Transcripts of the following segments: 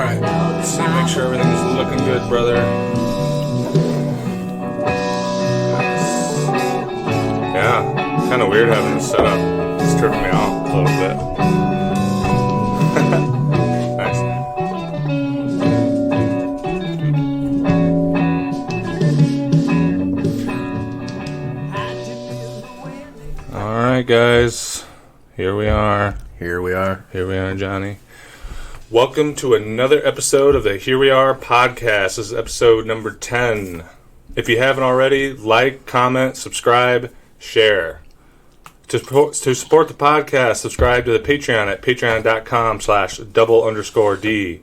Alright, let's see, make sure everything's looking good, brother. Yeah, kind of weird having this set up. It's tripping me out a little bit. Nice. Alright, guys. Here we are. Here we are, Johnny. Welcome to another episode of the Here We Are podcast. This is episode number 10. If you haven't already, like, comment, subscribe, share. To support the podcast, subscribe to the Patreon at patreon.com/double_D.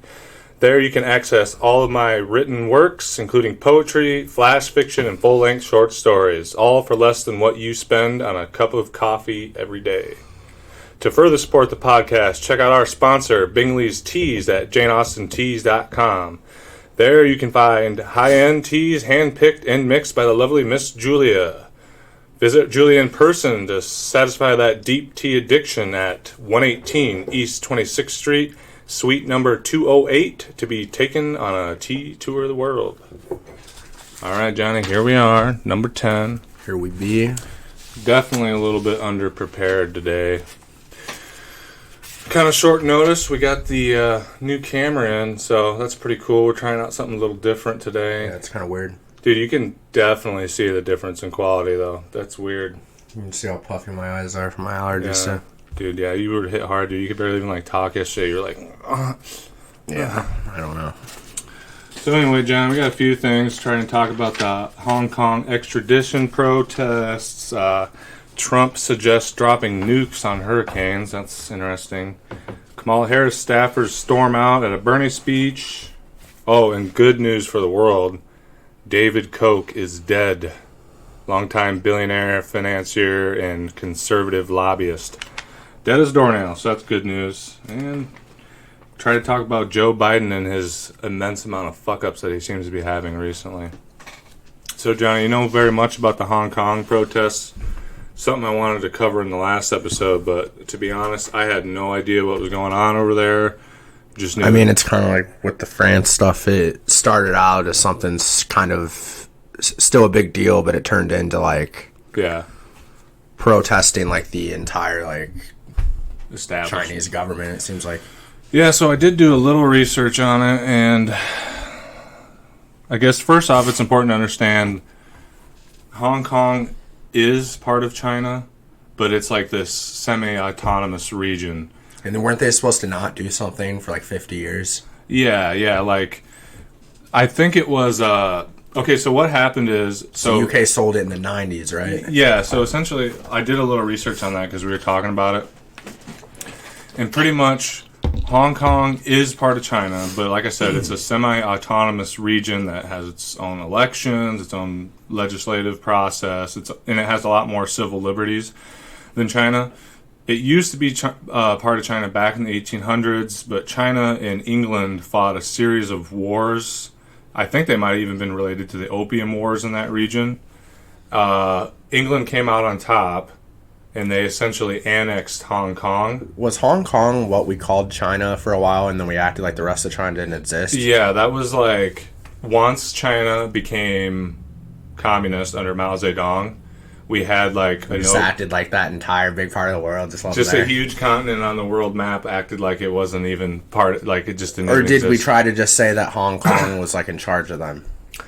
There you can access all of my written works, including poetry, flash fiction, and full-length short stories, all for less than what you spend on a cup of coffee every day. To further support the podcast, check out our sponsor, Bingley's Teas, at janeaustenteas.com. There you can find high-end teas handpicked and mixed by the lovely Miss Julia. Visit Julia in person to satisfy that deep tea addiction at 118 East 26th Street, suite number 208, to be taken on a tea tour of the world. All right, Johnny, here we are, number 10. Here we be. Definitely a little bit underprepared today. Kind of short notice. We got the new camera in, so that's pretty cool. We're trying out something a little different today. Yeah, it's kind of weird. Dude, you can definitely see the difference in quality, though. That's weird. You can see how puffy my eyes are from my allergies. Yeah. Dude, yeah, you were hit hard, dude. You could barely even, talk yesterday. You were like, Yeah, I don't know. So anyway, John, we got a few things. Trying to talk about the Hong Kong Extradition Protests. Trump suggests dropping nukes on hurricanes. That's interesting. Kamala Harris staffers storm out at a Bernie speech. Oh, and good news for the world. David Koch is dead. Longtime billionaire, financier, and conservative lobbyist. Dead as doornail, so that's good news. And try to talk about Joe Biden and his immense amount of fuck-ups that he seems to be having recently. So, Johnny, you know very much about the Hong Kong protests. Something I wanted to cover in the last episode, but to be honest, I had no idea what was going on over there. Just knew. I mean, it's kind of like with the France stuff. It started out as something kind of still a big deal, but it turned into protesting the entire Chinese government. It seems like. Yeah, so I did do a little research on it, and I guess first off, it's important to understand Hong Kong is part of China, but it's like this semi-autonomous region. And then weren't they supposed to not do something for 50 years? Yeah, I think it was, okay, so what happened is... So UK sold it in the 90s, right? Yeah, so essentially, I did a little research on that because we were talking about it. And pretty much, Hong Kong is part of China, but like I said, it's a semi-autonomous region that has its own elections, its own legislative process, and it has a lot more civil liberties than China. It used to be part of China back in the 1800s, but China and England fought a series of wars. I think they might have even been related to the Opium Wars in that region. England came out on top, and they essentially annexed Hong Kong. Was Hong Kong what we called China for a while, and then we acted like the rest of China didn't exist? Yeah, that was once China became communist under Mao Zedong, we had we just acted like that entire big part of the world just a huge continent on the world map acted like it wasn't even part, it just didn't. Or even did exist. we try to just say that HongOng was in charge of them?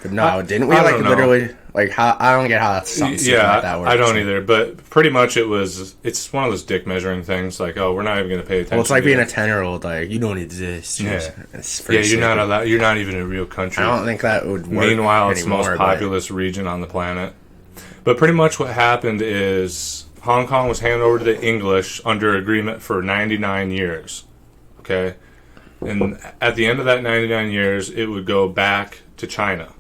No, didn't we? I don't know. Literally, how I don't get how that's something like that works. I don't either. But pretty much it's one of those dick measuring things. We're not even going to pay attention. Well, it's like being a 10-year-old. You don't exist. Yeah, you're not allowed. You're not even a real country. I don't think that would work. Meanwhile, it's the most populous region on the planet. But pretty much what happened is Hong Kong was handed over to the English under agreement for 99 years. Okay, and at the end of that 99 years, it would go back to China.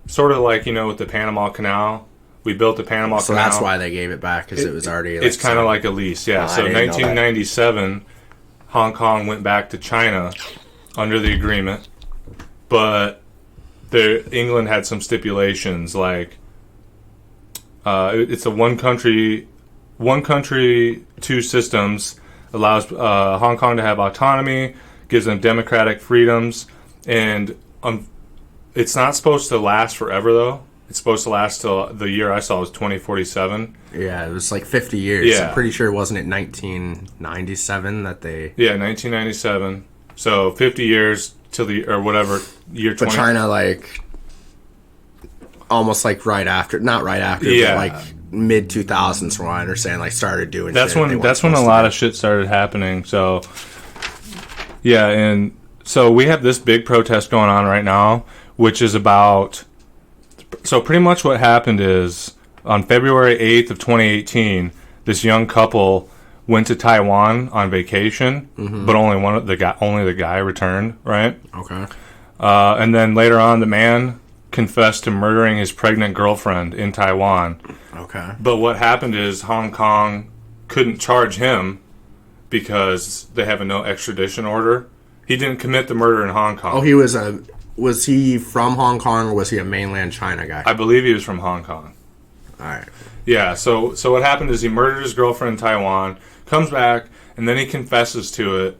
Sort of with the Panama Canal. We built the Panama Canal. So that's why they gave it back, because it was already... it's kind of like a lease, yeah. So 1997, Hong Kong went back to China under the agreement. But England had some stipulations, it's a one country, two systems, allows Hong Kong to have autonomy, gives them democratic freedoms, And it's not supposed to last forever, though. It's supposed to last till the year I saw was 2047. Yeah, it was like 50 years. Yeah. I'm pretty sure, wasn't it 1997 that they... Yeah, 1997. So 50 years till the, or whatever, year 20. But China, like, almost like right after, not right after, Yeah. but like mid-2000s from what I understand, like started doing That's shit when they weren't that's when a supposed to lot do. of shit started happening. So yeah, and so we have this big protest going on right now, which is about, so pretty much what happened is on February 8th of 2018, this young couple went to Taiwan on vacation, but only the guy returned, right? Okay. And then later on, the man confessed to murdering his pregnant girlfriend in Taiwan. Okay. But what happened is Hong Kong couldn't charge him because they have a no extradition order. He didn't commit the murder in Hong Kong. Oh, was he from Hong Kong or was he a mainland China guy? I believe he was from Hong Kong. All right. Yeah, so what happened is he murdered his girlfriend in Taiwan, comes back, and then he confesses to it.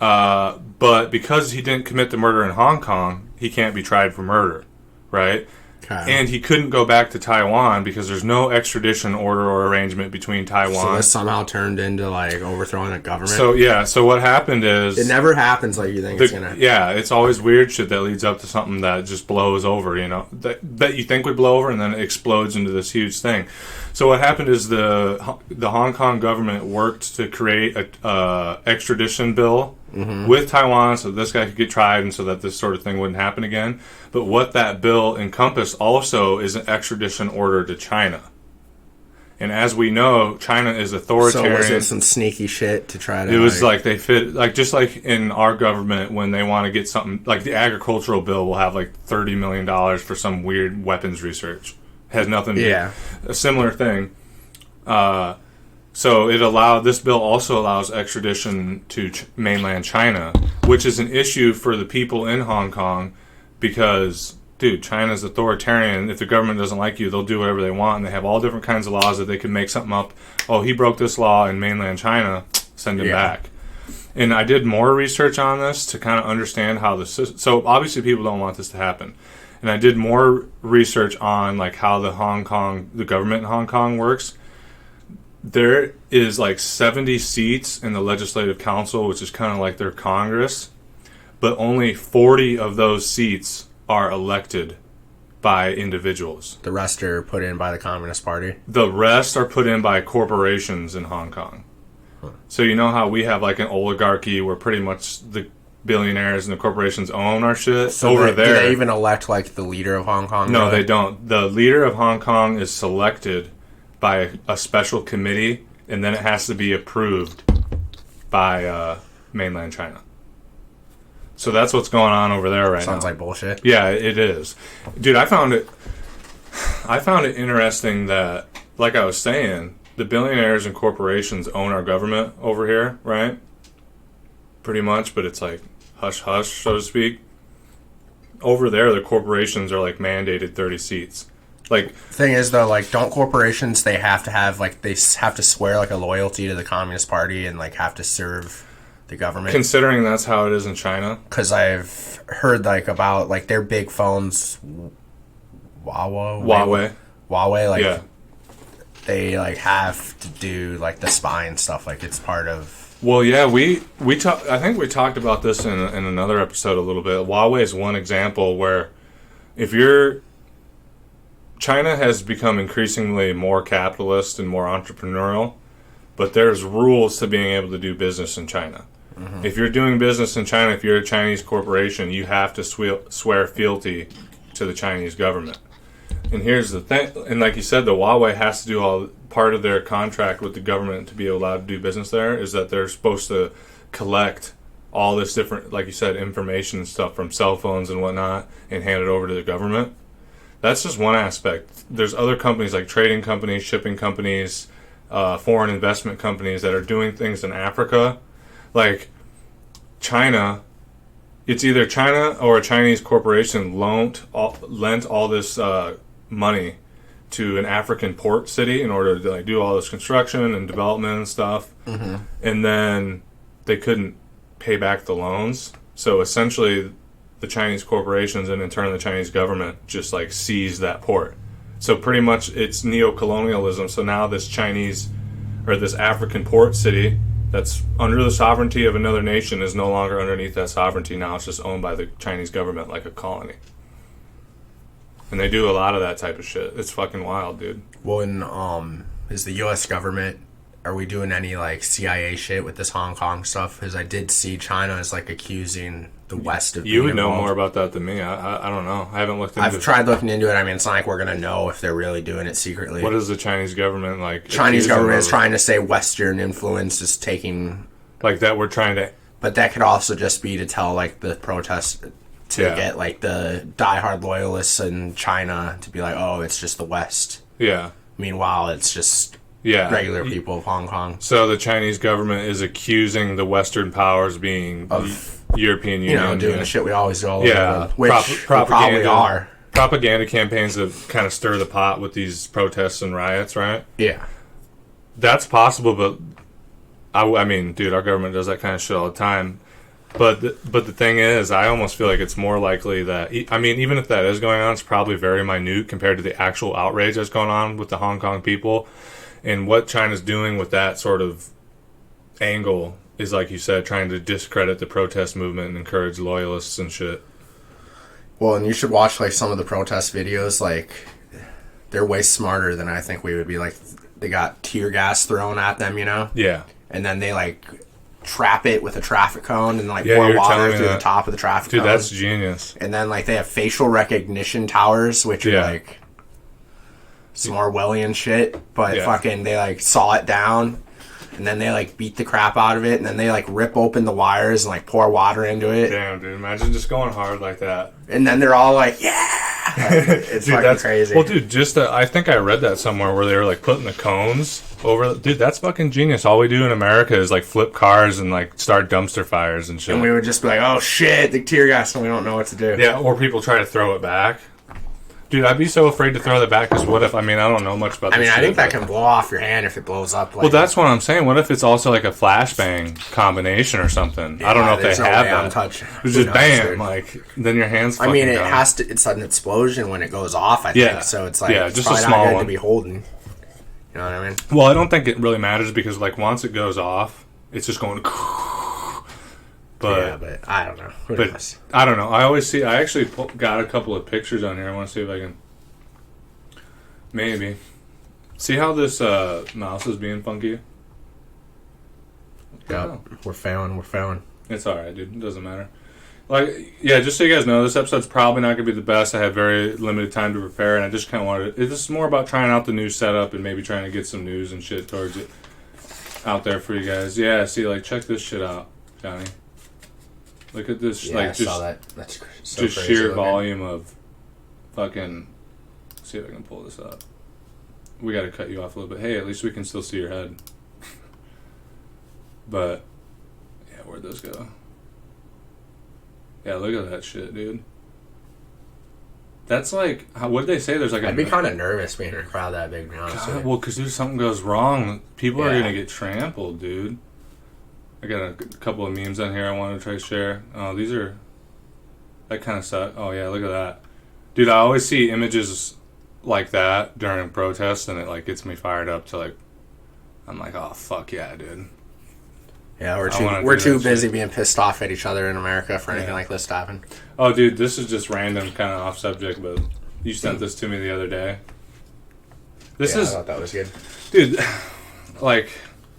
But because he didn't commit the murder in Hong Kong, he can't be tried for murder, right? Okay. And he couldn't go back to Taiwan because there's no extradition order or arrangement between Taiwan. So this somehow turned into like overthrowing a government. So what happened is it never happens like you think it's gonna. yeah, it's always weird shit that leads up to something that just blows over, you know, that you think would blow over and then it explodes into this huge thing. So what happened is the Hong Kong government worked to create a extradition bill with Taiwan so this guy could get tried and so that this sort of thing wouldn't happen again. But what that bill encompassed also is an extradition order to China. And as we know, China is authoritarian. So was it some sneaky shit to try to... It was like they fit, like just like in our government when they want to get something, like the agricultural bill will have like $30 million for some weird weapons research. It has nothing to do. A similar thing. So this bill also allows extradition to mainland China, which is an issue for the people in Hong Kong because, dude, China's authoritarian. If the government doesn't like you, they'll do whatever they want, and they have all different kinds of laws that they can make something up. Oh, he broke this law in mainland China, send him back. And I did more research on this to kind of understand how the system... So obviously people don't want this to happen. And I did more research on like how the government in Hong Kong works. There is like 70 seats in the Legislative Council, which is kind of like their Congress, but only 40 of those seats are elected by individuals. The rest are put in by the Communist Party? The rest are put in by corporations in Hong Kong. So you know how we have like an oligarchy where pretty much the billionaires and the corporations own our shit? So do they even elect like the leader of Hong Kong? No, they don't. The leader of Hong Kong is selected by a special committee, and then it has to be approved by mainland China. So that's what's going on over there right now. Sounds like bullshit. Yeah, it is. Dude, I found it interesting that, like I was saying, the billionaires and corporations own our government over here, right? Pretty much, but it's like hush-hush, so to speak. Over there, the corporations are like mandated 30 seats. Like, thing is though, like, don't corporations, they have to have like, they have to swear like a loyalty to the Communist Party and like have to serve the government? Considering that's how it is in China. Because I've heard like about like their big phones, Huawei, like, yeah, they like have to do like the spy and stuff, like it's part of... Well, yeah, I think we talked about this in another episode a little bit. Huawei is one example where China has become increasingly more capitalist and more entrepreneurial, but there's rules to being able to do business in China. Mm-hmm. If you're doing business in China, if you're a Chinese corporation, you have to swear fealty to the Chinese government. And here's the thing, and like you said, the Huawei has to do part of their contract with the government to be allowed to do business there is that they're supposed to collect all this different, like you said, information and stuff from cell phones and whatnot and hand it over to the government. That's just one aspect. There's other companies like trading companies, shipping companies, foreign investment companies that are doing things in Africa. Like China, it's either China or a Chinese corporation lent all this money to an African port city in order to like do all this construction and development and stuff. Mm-hmm. And then they couldn't pay back the loans. So essentially the Chinese corporations and in turn the Chinese government just like seized that port. So pretty much it's neo-colonialism. So now this Chinese or this African port city that's under the sovereignty of another nation is no longer underneath that sovereignty. Now it's just owned by the Chinese government like a colony. And they do a lot of that type of shit. It's fucking wild, dude. Well, and is the U.S. government, are we doing any like CIA shit with this Hong Kong stuff? Because I did see China is like accusing the West of You would being know involved. more about that than me. I don't know. I haven't looked into I've tried looking into it. I mean, it's not like we're gonna know if they're really doing it secretly. What is the Chinese government like? Chinese government is of? trying to say Western influence is taking, Like that we're trying to... but that could also just be to tell like the protests to get like the diehard loyalists in China to be like, oh, it's just the West. Yeah. Meanwhile, it's just regular people of Hong Kong. So the Chinese government is accusing the Western powers being Of, the European Union. doing the shit we always do all over the Yeah. world, which we probably are. Propaganda campaigns that kind of stir the pot with these protests and riots, right? Yeah. That's possible, but I mean, dude, our government does that kind of shit all the time. But the thing is, I almost feel like it's more likely that, I mean, even if that is going on, it's probably very minute compared to the actual outrage that's going on with the Hong Kong people. And what China's doing with that sort of angle is, like you said, trying to discredit the protest movement and encourage loyalists and shit. Well, and you should watch like some of the protest videos. Like, they're way smarter than I think we would be. Like, they got tear gas thrown at them, you know? Yeah. And then they like trap it with a traffic cone and like Yeah, pour you're water telling me through the that. top of the traffic Dude, cone. that's genius. And then like they have facial recognition towers, which are like some Orwellian shit, but fucking they like saw it down. And then they like beat the crap out of it, and then they like rip open the wires and like pour water into it. Damn, dude, imagine just going hard like that. And then they're all like, yeah! It's Dude, fucking crazy. Well, dude, I think I read that somewhere where they were like putting the cones over. Dude, that's fucking genius. All we do in America is like flip cars and like start dumpster fires and shit. And we would just be like, oh shit, the tear gas, and we don't know what to do. Yeah, or people try to throw it back. Dude, I'd be so afraid to throw that back because what if, I mean, I don't know much about this I mean, I shit, think that can blow off your hand if it blows up. Like, well, that's what I'm saying. What if it's also like a flashbang combination or something? Yeah, I don't know if there's they no have way I'm that. touching. It's Who just knows, bam, dude? like, then your hand's I fucking mean, it gone. has to. It's an explosion when it goes off. I Yeah. think so. It's like Yeah, just a probably small not good one. to be holding. You know what I mean? Well, I don't think it really matters because, like, once it goes off, it's just going. But, yeah, but I don't know. Who but knows? I don't know. I always see. I actually got a couple of pictures on here. I want to see if I can. Maybe. See how this mouse is being funky? Yep. We're failing. We're failing. It's alright, dude. It doesn't matter. Like, yeah, just so you guys know, this episode's probably not going to be the best. I had very limited time to prepare, and I just kind of wanted... This is more about trying out the new setup and maybe trying to get some news and shit towards it out there for you guys. Yeah, see, like, check this shit out, Johnny. Look at this, Yeah, like, I just, saw that. That's so just crazy sheer looking. volume of fucking... See if I can pull this up. We got to cut you off a little bit. Hey, at least we can still see your head. But, yeah, where'd those go? Yeah, look at that shit, dude. That's like, what did they say? There's like I'd be kind of nervous being in a crowd that big, to be honest with you. well, because if something goes wrong, people are Yeah. going to get trampled, dude. I got a couple of memes on here I want to try to share. Oh, these are, that kind of suck. Oh, yeah, look at that. Dude, I always see images like that during protests, and it like gets me fired up to like, I'm like, oh, fuck yeah, dude. Yeah, wanna we're do too that busy shit. being pissed off at each other in America for anything Yeah. like this to happen. Oh, dude, this is just random, kind of off subject, but you sent this to me the other day. This I is, thought that was good. dude, like,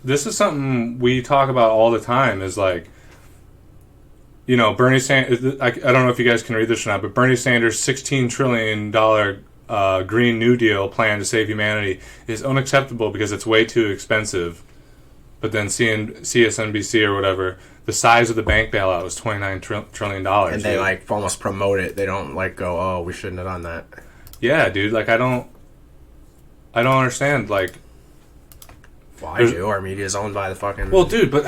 this is something we talk about all the time, is like, you know, Bernie Sanders, I don't know if you guys can read this or not, but Bernie Sanders' $16 trillion Green New Deal plan to save humanity is unacceptable because it's way too expensive. But then CSNBC or whatever, the size of the bank bailout was $29 trillion. And they like almost promote it. They don't like go, oh, we shouldn't have done that. Yeah, dude, like, I don't understand, like... Well, I do. Our media is owned by the fucking... Well, dude, but...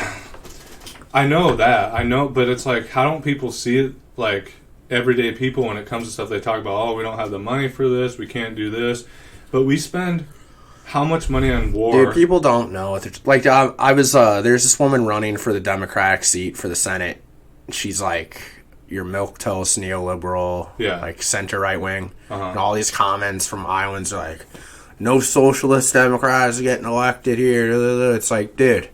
I know that. I know, but it's like, how don't people see it, like, everyday people when it comes to stuff they talk about, oh, we don't have the money for this, we can't do this. But we spend how much money on war? Dude, people don't know what they're... Like, I was... there's this woman running for the Democratic seat for the Senate. She's like... your milquetoast neoliberal, like center right wing, and all these comments from Iowans are like, no socialist Democrats are getting elected here. It's like, dude,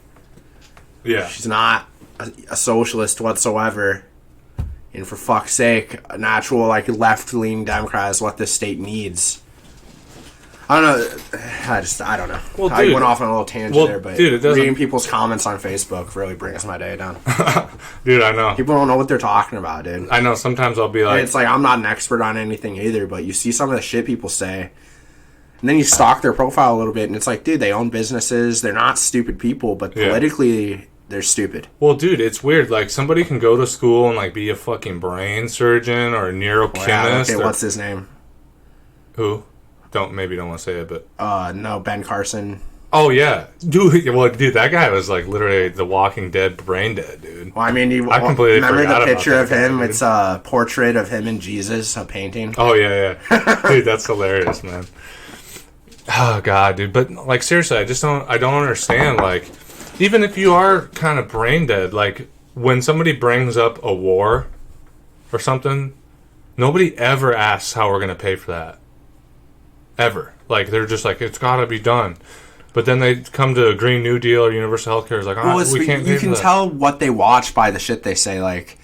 she's not a socialist whatsoever. And for fuck's sake, a natural like left-leaning Democrat is what this state needs. I don't know. I don't know. Well, dude, I went off on a little tangent there, but reading people's comments on Facebook really brings my day down. Dude, I know. People don't know what they're talking about, dude. I know. Sometimes I'll be like... And it's like, I'm not an expert on anything either, but you see some of the shit people say, and then you stalk their profile a little bit, and it's like, dude, they own businesses. They're not stupid people, but politically, they're stupid. Well, dude, it's weird. Like, somebody can go to school and, like, be a fucking brain surgeon or a neurochemist. Okay, what's his name? Who? Don't want to say it, but... No, Ben Carson. Oh, yeah. Dude, that guy was, like, literally the Walking Dead brain dead, dude. Well, I mean, I completely remember forgot the picture about of him? guy, it's a portrait of him and Jesus, a painting. Oh, yeah. Dude, that's hilarious, man. Oh, God, dude. But, like, seriously, I don't understand, like, even if you are kind of brain dead, like, when somebody brings up a war or something, nobody ever asks how we're going to pay for that. Ever. Like, they're just like, it's got to be done. But then they come to a Green New Deal or universal health care. It's like, we can't pay for that. You can tell what they watch by the shit they say. Like,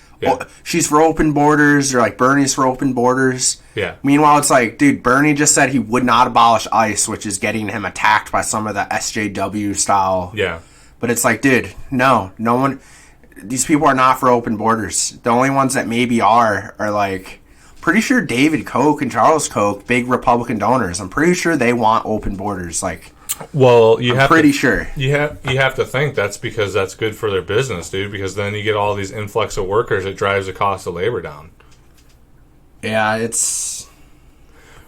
she's for open borders, or like, Bernie's for open borders. Yeah. Meanwhile, it's like, dude, Bernie just said he would not abolish ICE, which is getting him attacked by some of the SJW style. Yeah. But it's like, dude, no one... These people are not for open borders. The only ones that maybe are like... Pretty sure David Koch and Charles Koch, big Republican donors, I'm pretty sure they want open borders. Like, well, I'm pretty sure you have to think that's because that's good for their business, dude. Because then you get all these influx of workers, it drives the cost of labor down. Yeah, it's.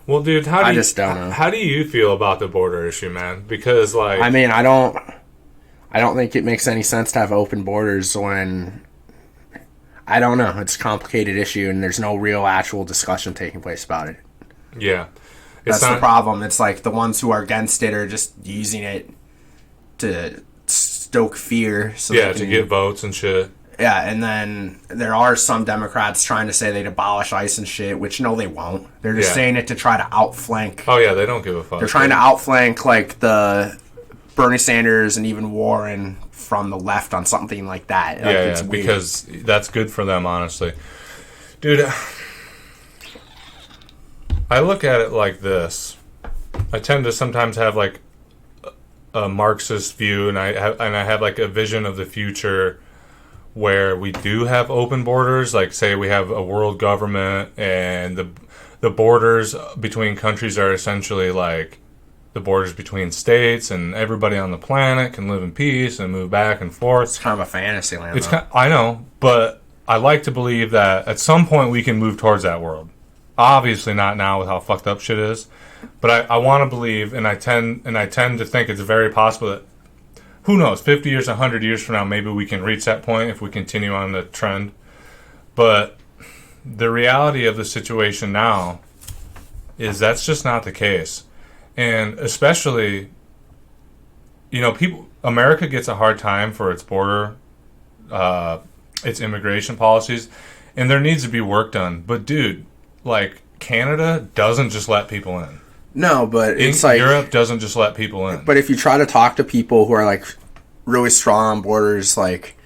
Well, dude, I just don't know. How do you feel about the border issue, man? Because, like, I mean, I don't think it makes any sense to have open borders when. I don't know. It's a complicated issue, and there's no real actual discussion taking place about it. Yeah. That's the problem. It's like the ones who are against it are just using it to stoke fear. So to get votes and shit. Yeah, and then there are some Democrats trying to say they'd abolish ICE and shit, which no, they won't. They're just saying it to try to outflank. Oh, yeah, they don't give a fuck. They're trying to outflank, like, the Bernie Sanders and even Warren from the left on something like that. Yeah, because that's good for them, honestly. Dude, I look at it like this. I tend to sometimes have, like, a Marxist view, and I have like a vision of the future where we do have open borders. Like, say we have a world government, and the borders between countries are essentially like the borders between states, and everybody on the planet can live in peace and move back and forth. It's kind of a fantasy land. I know, but I like to believe that at some point we can move towards that world. Obviously not now with how fucked up shit is, but I want to believe, and I tend to think it's very possible that, who knows, 50 years, 100 years from now, maybe we can reach that point if we continue on the trend. But the reality of the situation now is that's just not the case. And especially, America gets a hard time for its border, its immigration policies, and there needs to be work done. But dude, like, Canada doesn't just let people in. No, but it's like Europe doesn't just let people in. But if you try to talk to people who are like really strong on borders, like,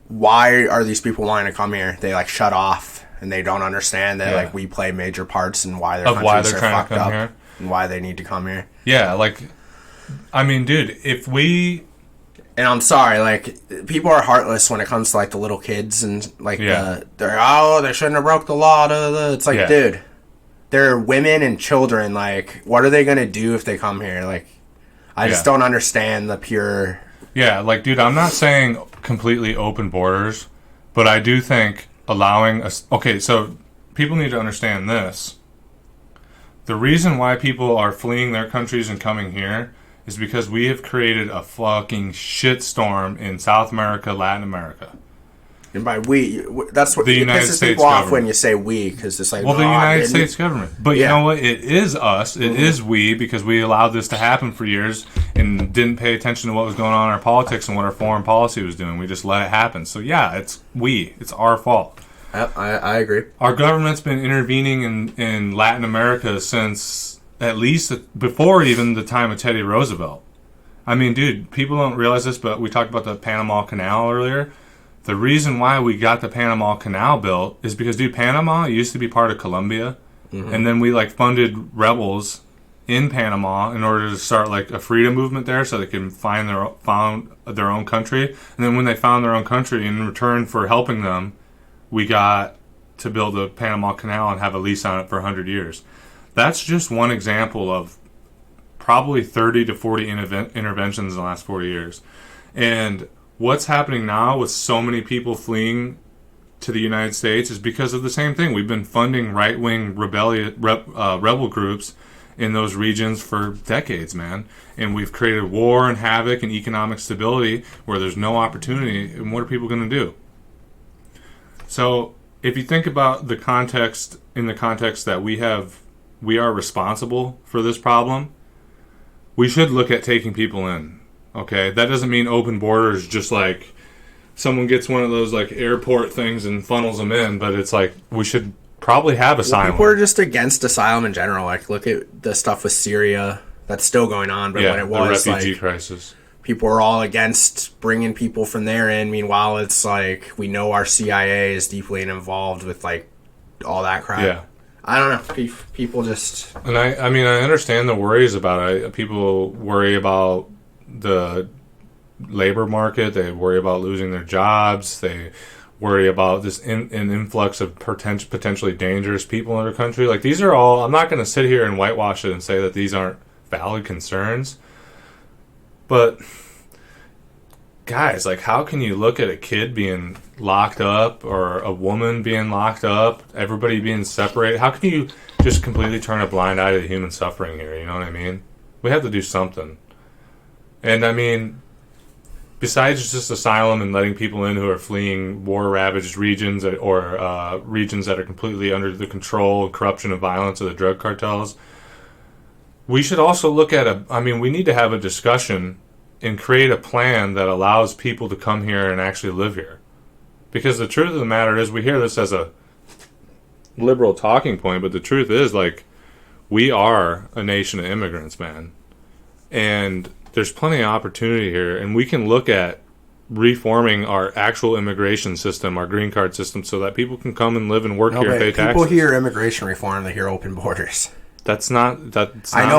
why are these people wanting to come here? They like shut off, and they don't understand that like we play major parts in why their countries are fucked up here. And why they need to come here. Yeah, like, I mean, dude, if we... And I'm sorry, like, people are heartless when it comes to, like, the little kids and, like, they shouldn't have broke the law. It's like, dude, they're women and children. Like, what are they going to do if they come here? Like, I just don't understand the pure... Yeah, like, dude, I'm not saying completely open borders, but I do think allowing... Okay, so people need to understand this. The reason why people are fleeing their countries and coming here is because we have created a fucking shitstorm in South America, Latin America. And by we, that's what the United pisses States people off government. when you say we, because it's like, well, the United States government. But you know what? It is us. It is we, because we allowed this to happen for years and didn't pay attention to what was going on in our politics and what our foreign policy was doing. We just let it happen. So yeah, it's we. It's our fault. I agree. Our government's been intervening in Latin America since at least before even the time of Teddy Roosevelt. I mean, dude, people don't realize this, but we talked about the Panama Canal earlier. The reason why we got the Panama Canal built is because, dude, Panama used to be part of Colombia, and then we like funded rebels in Panama in order to start like a freedom movement there, so they can found their own country. And then when they found their own country, in return for helping them, we got to build the Panama Canal and have a lease on it for 100 years. That's just one example of probably 30 to 40 interventions in the last 40 years. And what's happening now with so many people fleeing to the United States is because of the same thing. We've been funding right-wing rebel groups in those regions for decades, man. And we've created war and havoc and economic stability where there's no opportunity. And what are people going to do? So if you think about the context that we are responsible for this problem, we should look at taking people in. Okay, that doesn't mean open borders, just like someone gets one of those like airport things and funnels them in, but it's like we should probably have asylum. People are just against asylum in general. Like, look at the stuff with Syria that's still going on, but when it was the refugee like crisis, people were all against bringing people from there in. Meanwhile, it's like we know our CIA is deeply involved with like all that crap. Yeah. I don't know. People just... And I mean, I understand the worries about it. People worry about the labor market. They worry about losing their jobs. They worry about this an influx of potentially dangerous people in their country. Like, these are all... I'm not going to sit here and whitewash it and say that these aren't valid concerns. But, guys, like, how can you look at a kid being locked up or a woman being locked up, everybody being separated? How can you just completely turn a blind eye to the human suffering here? You know what I mean? We have to do something. And I mean, besides just asylum and letting people in who are fleeing war-ravaged regions or regions that are completely under the control, corruption, and violence of the drug cartels, we should also look at we need to have a discussion and create a plan that allows people to come here and actually live here. Because the truth of the matter is, we hear this as a liberal talking point, but the truth is, like, we are a nation of immigrants, man. And there's plenty of opportunity here, and we can look at reforming our actual immigration system, our green card system, so that people can come and live and work here and pay taxes. People hear immigration reform, they hear open borders. That's not what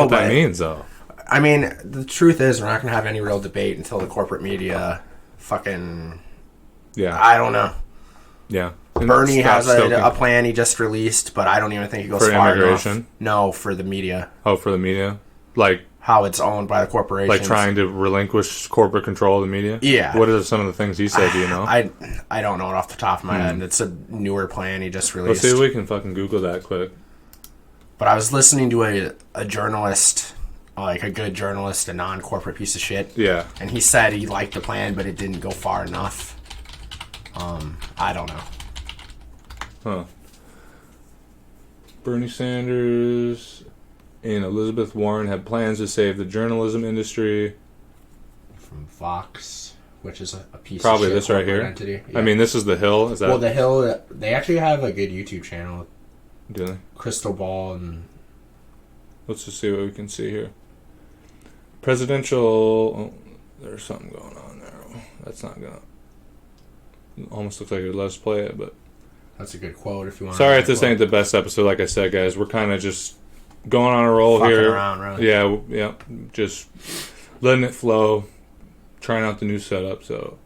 that means, though. I mean, the truth is, we're not going to have any real debate until the corporate media fucking... Yeah. I don't know. Yeah. Bernie has a plan he just released, but I don't even think it goes far immigration? enough. No, for the media. Oh, for the media? Like... how it's owned by the corporations. Like trying to relinquish corporate control of the media? Yeah. What are some of the things he said, do you know? I don't know it off the top of my head. It's a newer plan he just released. Let's see if we can fucking Google that quick. But I was listening to a journalist, like a good journalist, a non-corporate piece of shit. Yeah. And he said he liked the plan, but it didn't go far enough. I don't know. Huh. Bernie Sanders and Elizabeth Warren have plans to save the journalism industry. From Fox, which is a piece probably of shit. This right here. Entity. Yeah. I mean, this is The Hill. Is that? Well, The Hill, they actually have a good YouTube channel. Do they? Crystal Ball and... Let's just see what we can see here. Presidential... Oh, there's something going on there. That's not gonna... Almost looks like it lets play it, but... That's a good quote if you want. Sorry if this ain't the best episode. Like I said, guys, we're kind of just going on a roll fucking here. Around, really. Yeah, just letting it flow, trying out the new setup. So,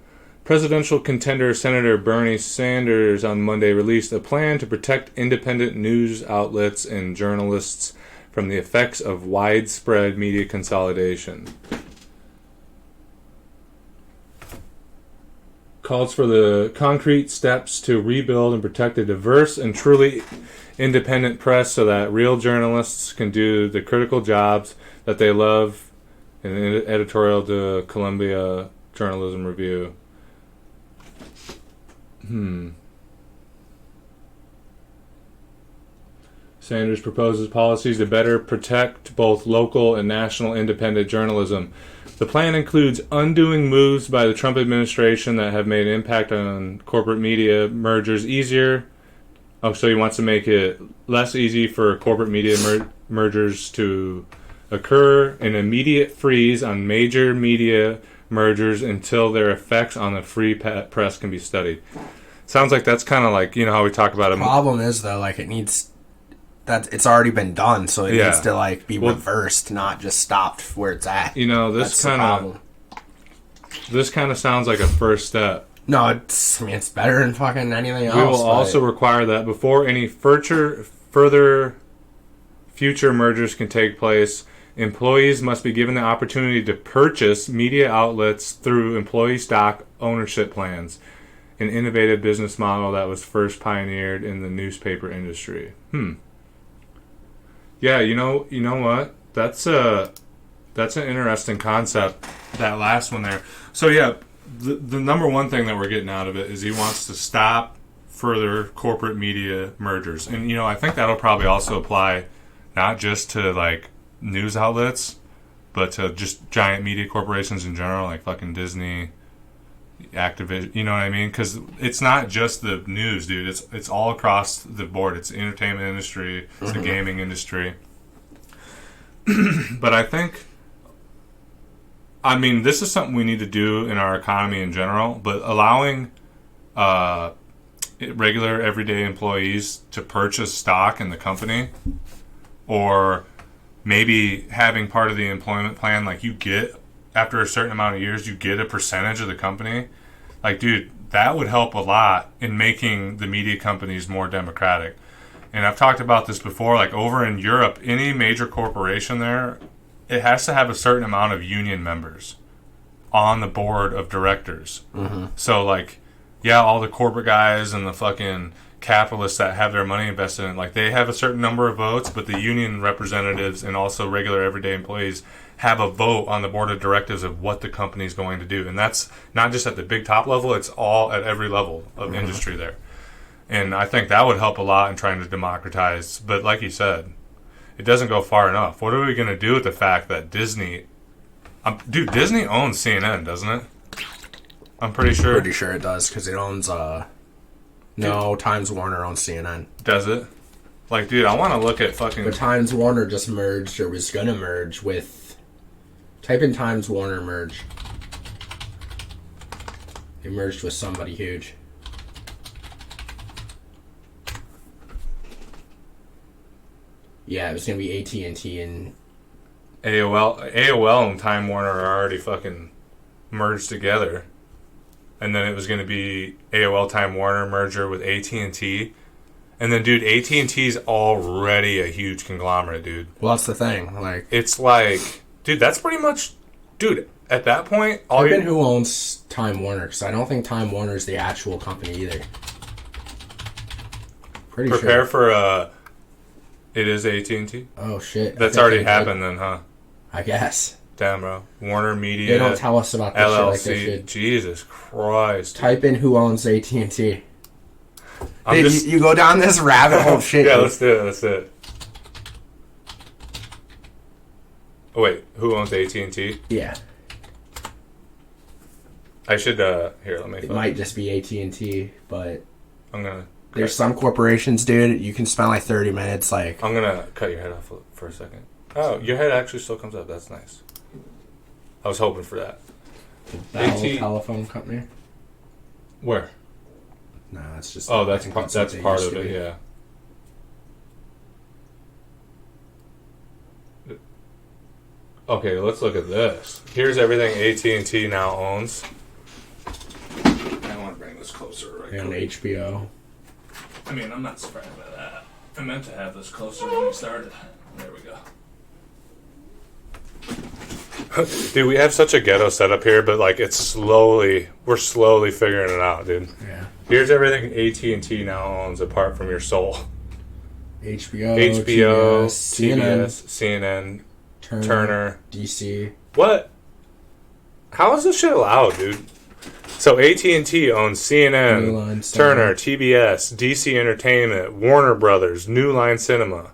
presidential contender Senator Bernie Sanders on Monday released a plan to protect independent news outlets and journalists from the effects of widespread media consolidation. Calls for the concrete steps to rebuild and protect a diverse and truly independent press so that real journalists can do the critical jobs that they love. In an editorial to Columbia Journalism Review. Sanders proposes policies to better protect both local and national independent journalism. The plan includes undoing moves by the Trump administration that have made an impact on corporate media mergers easier, Oh, so he wants to make it less easy for corporate media mergers to occur, an immediate freeze on major media mergers until their effects on the free press can be studied. Sounds like that's kind of like, you know how we talk about it. Problem is, though, like, it's already been done, so it needs to, like, be reversed, not just stopped where it's at. You know, this kind of sounds like a first step. No, it's better than fucking anything else. We will also require that before any further future mergers can take place, employees must be given the opportunity to purchase media outlets through employee stock ownership plans, an innovative business model that was first pioneered in the newspaper industry. Yeah, you know what? That's an interesting concept, that last one there. So yeah, the number one thing that we're getting out of it is he wants to stop further corporate media mergers. And, you know, I think that'll probably also apply not just to, like, news outlets, but to just giant media corporations in general, like fucking Disney, Activision, you know what I mean? Because it's not just the news, dude. It's all across the board. It's the entertainment industry. It's the gaming industry. But I mean, this is something we need to do in our economy in general, but allowing regular, everyday employees to purchase stock in the company, or maybe having part of the employment plan, like you get, after a certain amount of years, you get a percentage of the company. Like, dude, that would help a lot in making the media companies more democratic. And I've talked about this before, like over in Europe, any major corporation there, it has to have a certain amount of union members on the board of directors. So, like, yeah, all the corporate guys and the fucking capitalists that have their money invested in, like, they have a certain number of votes, but the union representatives and also regular everyday employees have a vote on the board of directors of what the company is going to do. And that's not just at the big top level, it's all at every level of industry there. And I think that would help a lot in trying to democratize. But like you said, it doesn't go far enough. What are we going to do with the fact that Disney... dude, Disney owns CNN, doesn't it? I'm pretty sure. Pretty sure it does, because it owns... No, Times Warner owns CNN. Does it? Like, dude, I want to look at fucking... But Times Warner just merged, or was going to merge with... Type in Times Warner merge. They merged with somebody huge. Yeah, it was going to be AT&T and... AOL and Time Warner are already fucking merged together. And then it was going to be AOL Time Warner merger with AT&T. And then, dude, AT&T's already a huge conglomerate, dude. Well, that's the thing. Like, it's like, dude, that's pretty much, dude, at that point, who owns Time Warner, because I don't think Time Warner is the actual company either. Prepare for it is AT&T. Oh shit, that's already happened then, huh? I guess. Damn, bro. Warner Media. They don't tell us about this LLC. shit like they should. Jesus Christ. Type in who owns AT&T. You go down this rabbit hole shit. Yeah, let's do it. Oh, wait, who owns AT&T? Yeah. I should, here, let me... It might just be AT&T, but... I'm gonna... There's some corporations, dude, you can spend like 30 minutes, like... I'm gonna cut your head off for a second. Oh, your head actually still comes up. That's nice. I was hoping for that. The telephone company? Where? No, that's just... Oh, that's part of it, yeah. Okay, let's look at this. Here's everything AT&T now owns. I want to bring this closer right and HBO. I mean, I'm not surprised by that. I meant to have this closer when we started. There we go. Dude, we have such a ghetto setup here, but like we're slowly figuring it out, dude. Yeah. Here's everything AT&T now owns apart from your soul. HBO, TBS, CNN, Turner, DC. What? How is this shit allowed, dude? So AT&T owns CNN, Turner, TBS, DC Entertainment, Warner Brothers, New Line Cinema.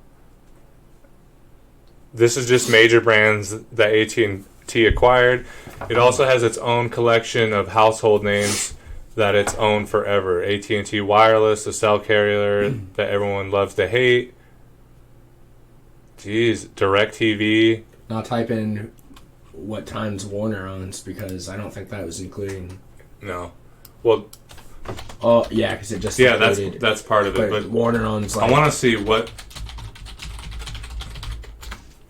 This is just major brands that AT&T acquired. It also has its own collection of household names that it's owned forever. AT&T Wireless, the cell carrier that everyone loves to hate. Jeez, DirecTV. Now type in what times Warner owns, because I don't think that was including. No. Well. Oh yeah, because it just that's part of it. But Warner owns. I want to see what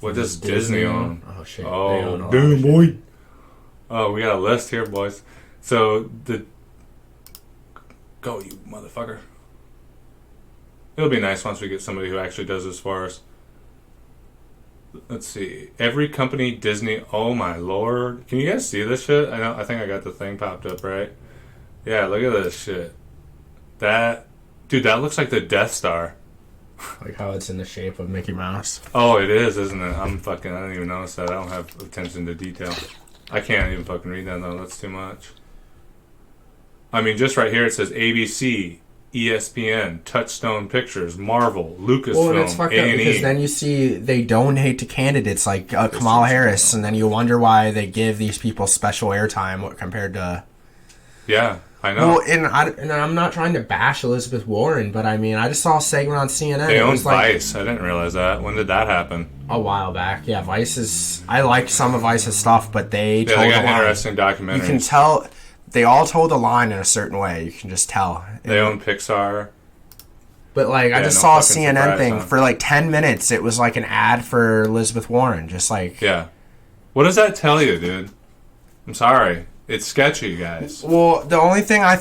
does Disney own? Oh shit! Oh damn, boy! Oh, we got a list here, boys. So go, you motherfucker! It'll be nice once we get somebody who actually does this for us. Let's see. Every company Disney. Oh my lord! Can you guys see this shit? I think I got the thing popped up right. Yeah, look at this shit. That looks like the Death Star. Like how it's in the shape of Mickey Mouse. Oh, it is, isn't it? I didn't even notice that. I don't have attention to detail. I can't even fucking read that though. That's too much. I mean, just right here it says ABC, ESPN, Touchstone Pictures, Marvel, Lucasfilm, well, and it's fucked up because then you see they donate to candidates like Kamala Harris, and then you wonder why they give these people special airtime compared to. Yeah, I know. Well, and I'm not trying to bash Elizabeth Warren, but I mean, I just saw a segment on CNN. They own Vice. I didn't realize that. When did that happen? A while back. Yeah, Vice is. I like some of Vice's stuff, but they told they got the line. Interesting documentaries. You can tell they all told the line in a certain way. You can just tell. They own Pixar. But like, I just saw a CNN thing for like 10 minutes. It was like an ad for Elizabeth Warren, just like. Yeah. What does that tell you, dude? I'm sorry. It's sketchy, guys. Well, the only thing I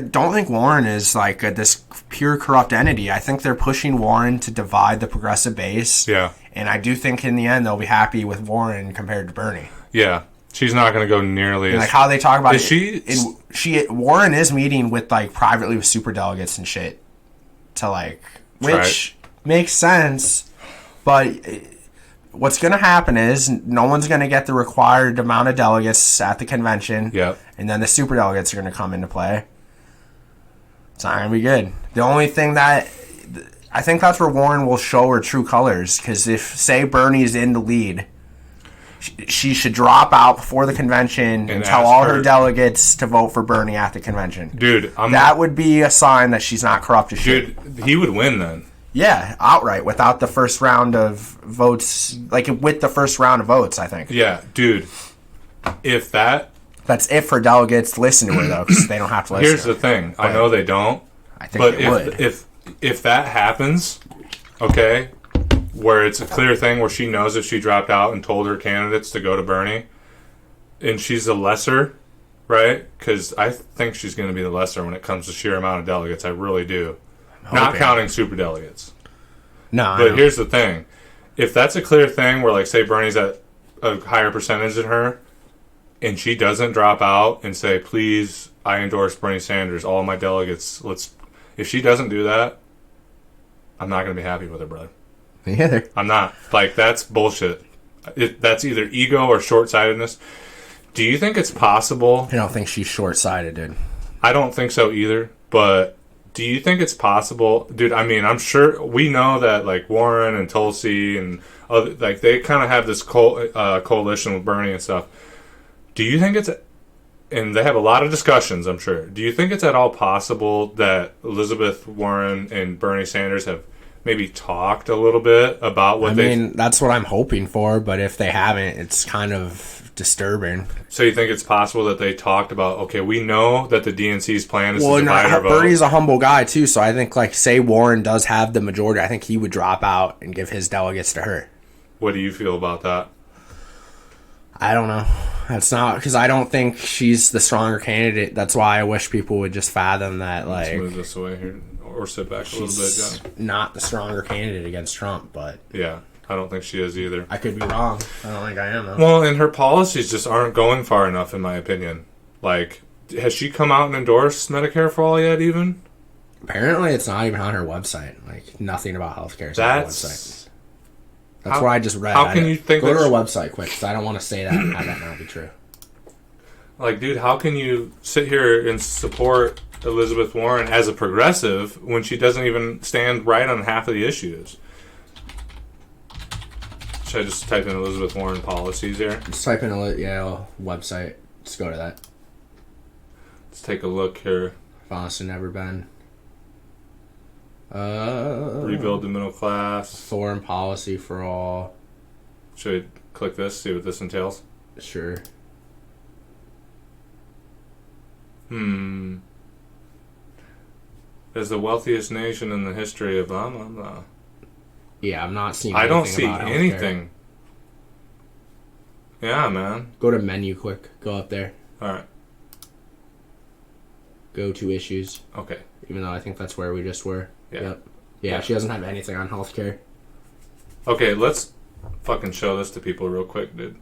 don't think Warren is like this pure corrupt entity. I think they're pushing Warren to divide the progressive base. Yeah. And I do think in the end they'll be happy with Warren compared to Bernie. Yeah. She's not going to go nearly as... Like how they talk about Warren is meeting with like privately with superdelegates and shit to like... Which makes sense, but... What's going to happen is no one's going to get the required amount of delegates at the convention. Yep. And then the superdelegates are going to come into play. It's not going to be good. The only thing that... I think that's where Warren will show her true colors. Because if, say, Bernie's in the lead, she should drop out before the convention and tell all her delegates to vote for Bernie at the convention. Dude, that would be a sign that she's not corrupt as shit. Dude, he would win then. Yeah, outright, without the first round of votes. Like, with the first round of votes, I think. Yeah, dude. If that... That's if her delegates listen to her, though, because they don't have to listen. Here's the thing. I know they don't. I think they would. If that happens, okay, where it's a clear thing where she knows if she dropped out and told her candidates to go to Bernie, and she's the lesser, right? Because I think she's going to be the lesser when it comes to sheer amount of delegates. I really do. Not counting superdelegates. No, but here's the thing. If that's a clear thing where, like, say Bernie's at a higher percentage than her, and she doesn't drop out and say, please, I endorse Bernie Sanders, all of my delegates, if she doesn't do that, I'm not going to be happy with her, brother. Me either. I'm not. Like, that's bullshit. That's either ego or short-sightedness. Do you think it's possible? I don't think she's short-sighted, dude. I don't think so either, but... Do you think it's possible, dude? I mean, I'm sure we know that like Warren and Tulsi and other, like they kind of have this coalition with Bernie and stuff. Do you think it's, and they have a lot of discussions, I'm sure. Do you think it's at all possible that Elizabeth Warren and Bernie Sanders have maybe talked a little bit about what I mean, that's what I'm hoping for, but if they haven't, it's kind of disturbing. So you think it's possible that they talked about, okay, we know that the DNC's plan is to divide our vote. Bernie's a humble guy too, so I think like say Warren does have the majority, I think he would drop out and give his delegates to her. What do you feel about that? I don't know. That's not because I don't think she's the stronger candidate. That's why I wish people would just fathom that. Like, let's move this away here or sit back a little bit, John. Not the stronger candidate against Trump, but yeah. I don't think she is either. I could be wrong. I don't think I am, though. Well, and her policies just aren't going far enough, in my opinion. Like, has she come out and endorsed Medicare for all yet, even? Apparently, it's not even on her website. Like, nothing about healthcare is on her website. That's what I just read. How can you think Go to her website quick, because I don't want to say that and have that not be true. Like, dude, how can you sit here and support Elizabeth Warren as a progressive when she doesn't even stand right on half of the issues? Should I just type in Elizabeth Warren policies here? Just type in website. Just go to that. Let's take a look here. I've honestly never been. Rebuild the middle class. Foreign policy for all. Should we click this, see what this entails? Sure. As the wealthiest nation in the history of blah, blah, blah. Yeah, I'm not seeing I anything don't see about healthcare. anything. Yeah, man. Go to menu quick. Go up there. Alright. Go to issues. Okay. Even though I think that's where we just were. Yeah. Yep. Yeah, she doesn't have anything on healthcare. Okay, let's fucking show this to people real quick, dude.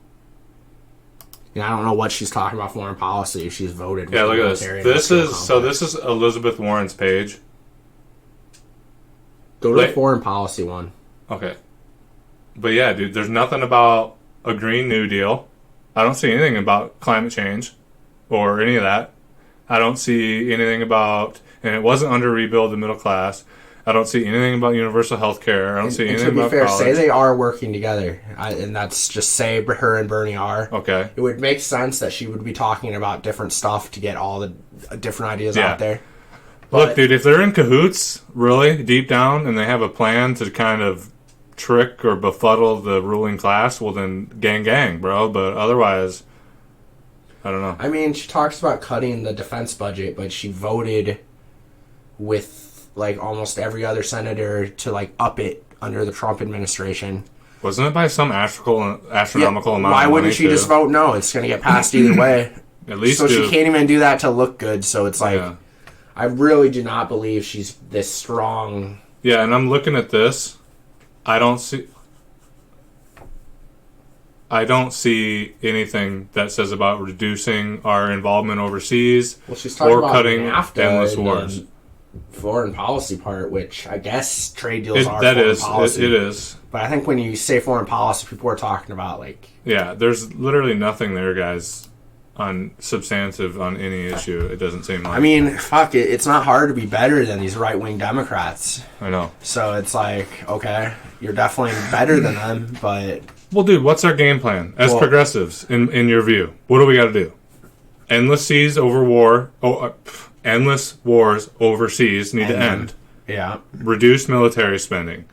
Yeah, I don't know what she's talking about foreign policy. She's voted. Yeah, look at this. This is Elizabeth Warren's page. Go to the foreign policy one. Okay. But yeah, dude, there's nothing about a Green New Deal. I don't see anything about climate change or any of that. I don't see anything about, and it wasn't under rebuild the middle class. I don't see anything about universal health care. I don't see anything about college. To be fair, say they are working together, and that's just say her and Bernie are. Okay. It would make sense that she would be talking about different stuff to get all the different ideas out there. But, look, dude, if they're in cahoots, really, deep down, and they have a plan to kind of trick or befuddle the ruling class, well then, gang, bro. But otherwise, I don't know. I mean, she talks about cutting the defense budget, but she voted with like almost every other senator to like up it under the Trump administration. Wasn't it by some astronomical amount? Why of wouldn't money she just vote no? It's going to get passed either way. At least so she can't even do that to look good. So it's like, yeah. I really do not believe she's this strong. Yeah, and I'm looking at this. I don't see anything that says about reducing our involvement overseas she's talking or about cutting NAFTA endless wars. Foreign policy part, which I guess trade deals are that foreign is, policy. it is. But I think when you say foreign policy, people are talking about like... Yeah, there's literally nothing there, guys, on substantive on any issue. It doesn't seem like. I mean, fuck it. It's not hard to be better than these right-wing Democrats. I know. So it's like, okay, you're definitely better than them, but... Well, dude, what's our game plan as progressives, in your view? What do we got to do? Endless seas over war... endless wars overseas need to end. Yeah. Reduce military spending.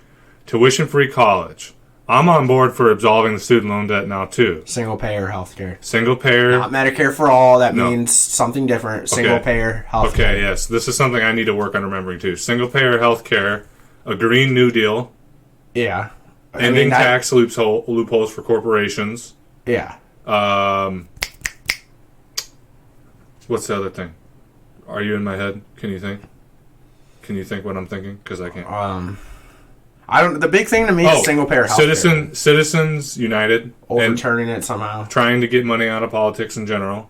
Tuition-free college. I'm on board for absolving the student loan debt now, too. Single-payer healthcare. Single-payer... Not Medicare for all. That means something different. Single-payer healthcare. Okay, yes. This is something I need to work on remembering, too. Single-payer healthcare. A Green New Deal. Yeah. Ending tax loopholes for corporations. Yeah. What's the other thing? Are you in my head? Can you think? Can you think what I'm thinking? Because I can't. I don't. The big thing to me is single payer healthcare. Citizens United overturning it somehow. Trying to get money out of politics in general.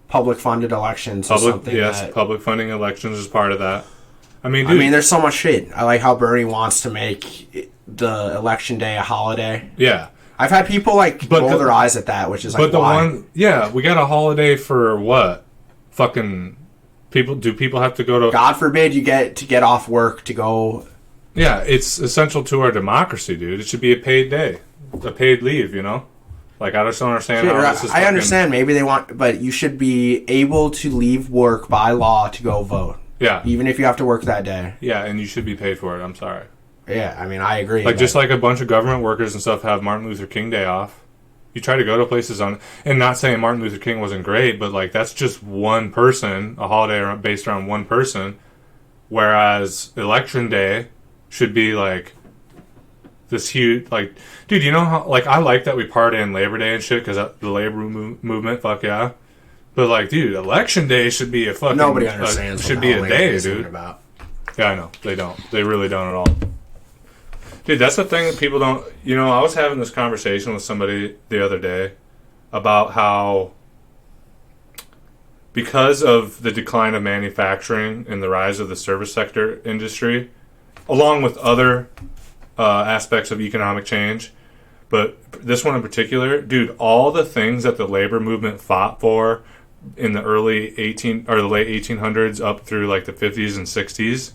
Public funded elections. Public funding elections is part of that. I mean, dude, there's so much shit. I like how Bernie wants to make the election day a holiday. Yeah. I've had people roll their eyes at that, which is like, why? We got a holiday for what? Fucking. Do people have to go to... God forbid you get off work to go... Yeah, it's essential to our democracy, dude. It should be a paid day. A paid leave, you know? Like, I just don't understand how this is I understand, maybe they want... But you should be able to leave work by law to go vote. Yeah. Even if you have to work that day. Yeah, and you should be paid for it. I'm sorry. Yeah, I mean, I agree. Just like a bunch of government workers and stuff have Martin Luther King Day off. You try to go to places on, and not saying Martin Luther King wasn't great, but that's just one person, a holiday based around one person, whereas Election Day should be this huge, dude, you know how, I like that we party in Labor Day and shit, because the labor movement, fuck yeah, but dude, Election Day should be a fucking, nobody understands should be a day, dude. About. Yeah, I know, they don't, they really don't at all. Dude, that's the thing that people don't... I was having this conversation with somebody the other day about how because of the decline of manufacturing and the rise of the service sector industry, along with other aspects of economic change, but this one in particular, dude, all the things that the labor movement fought for in the the late 1800s up through the 50s and 60s,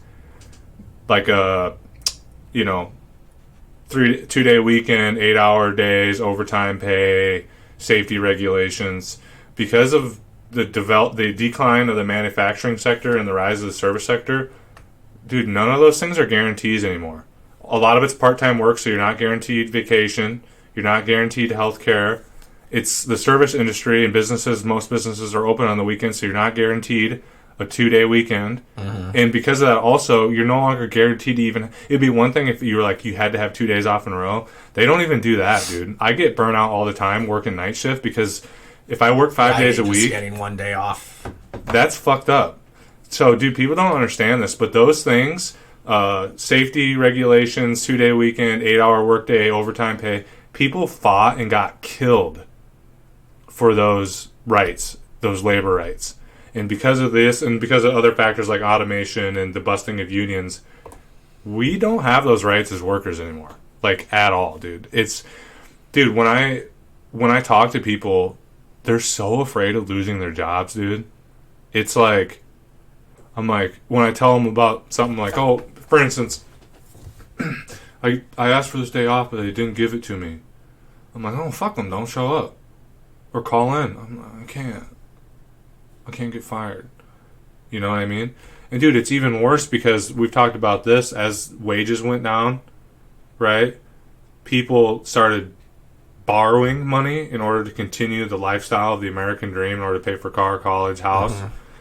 2-day weekend, 8-hour days, overtime pay, safety regulations. Because of the decline of the manufacturing sector and the rise of the service sector, dude, none of those things are guarantees anymore. A lot of it's part-time work, so you're not guaranteed vacation. You're not guaranteed health care. It's the service industry and businesses. Most businesses are open on the weekend, so you're not guaranteed a 2-day weekend. And because of that, also, you're no longer guaranteed to even... It'd be one thing if you were like, you had to have 2 days off in a row. They don't even do that, dude. I get burnt out all the time working night shift because if I work 5 days a week... getting 1 day off. That's fucked up. So, dude, people don't understand this, but those things, safety regulations, 2-day weekend, 8-hour workday, overtime pay, people fought and got killed for those rights, those labor rights. And because of this, and because of other factors like automation and the busting of unions, we don't have those rights as workers anymore. Like, at all, dude. Dude, when I talk to people, they're so afraid of losing their jobs, dude. It's like, I'm like, when I tell them about something like, oh, for instance, I asked for this day off, but they didn't give it to me. I'm like, oh, fuck them, don't show up. Or call in. I can't get fired. You know what I mean? And dude, it's even worse because we've talked about this as wages went down, right? People started borrowing money in order to continue the lifestyle of the American dream in order to pay for car, college, house.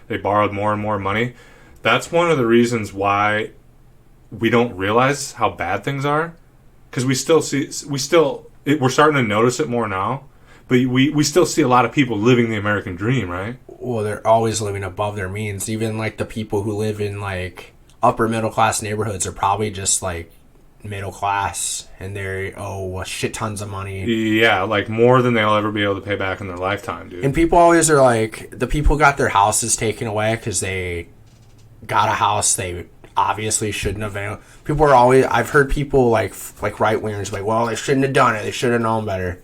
They borrowed more and more money. That's one of the reasons why we don't realize how bad things are. Because we're starting to notice it more now. But we still see a lot of people living the American dream, right? Well, they're always living above their means. Even, like, the people who live in, like, upper middle-class neighborhoods are probably just, like, middle class, and they owe shit tons of money. Yeah, like, more than they'll ever be able to pay back in their lifetime, dude. And people always are, like, the people got their houses taken away because they got a house they obviously shouldn't have. People are always... I've heard people, like right-wingers, like, well, they shouldn't have done it. They should have known better.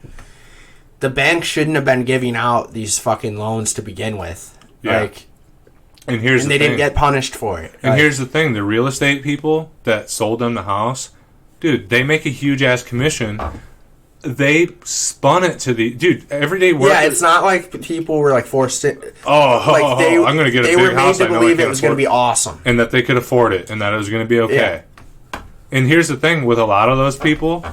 The bank shouldn't have been giving out these fucking loans to begin with. Yeah. Like, and they didn't get punished for it. And here's the thing. The real estate people that sold them the house, dude, they make a huge-ass commission. They spun it to the... Dude, everyday work... Yeah, it's not like people were, like, forced to... I'm going to get a big house. They were made to believe it was going to be awesome. And that they could afford it, and that it was going to be okay. Yeah. And here's the thing. With a lot of those people,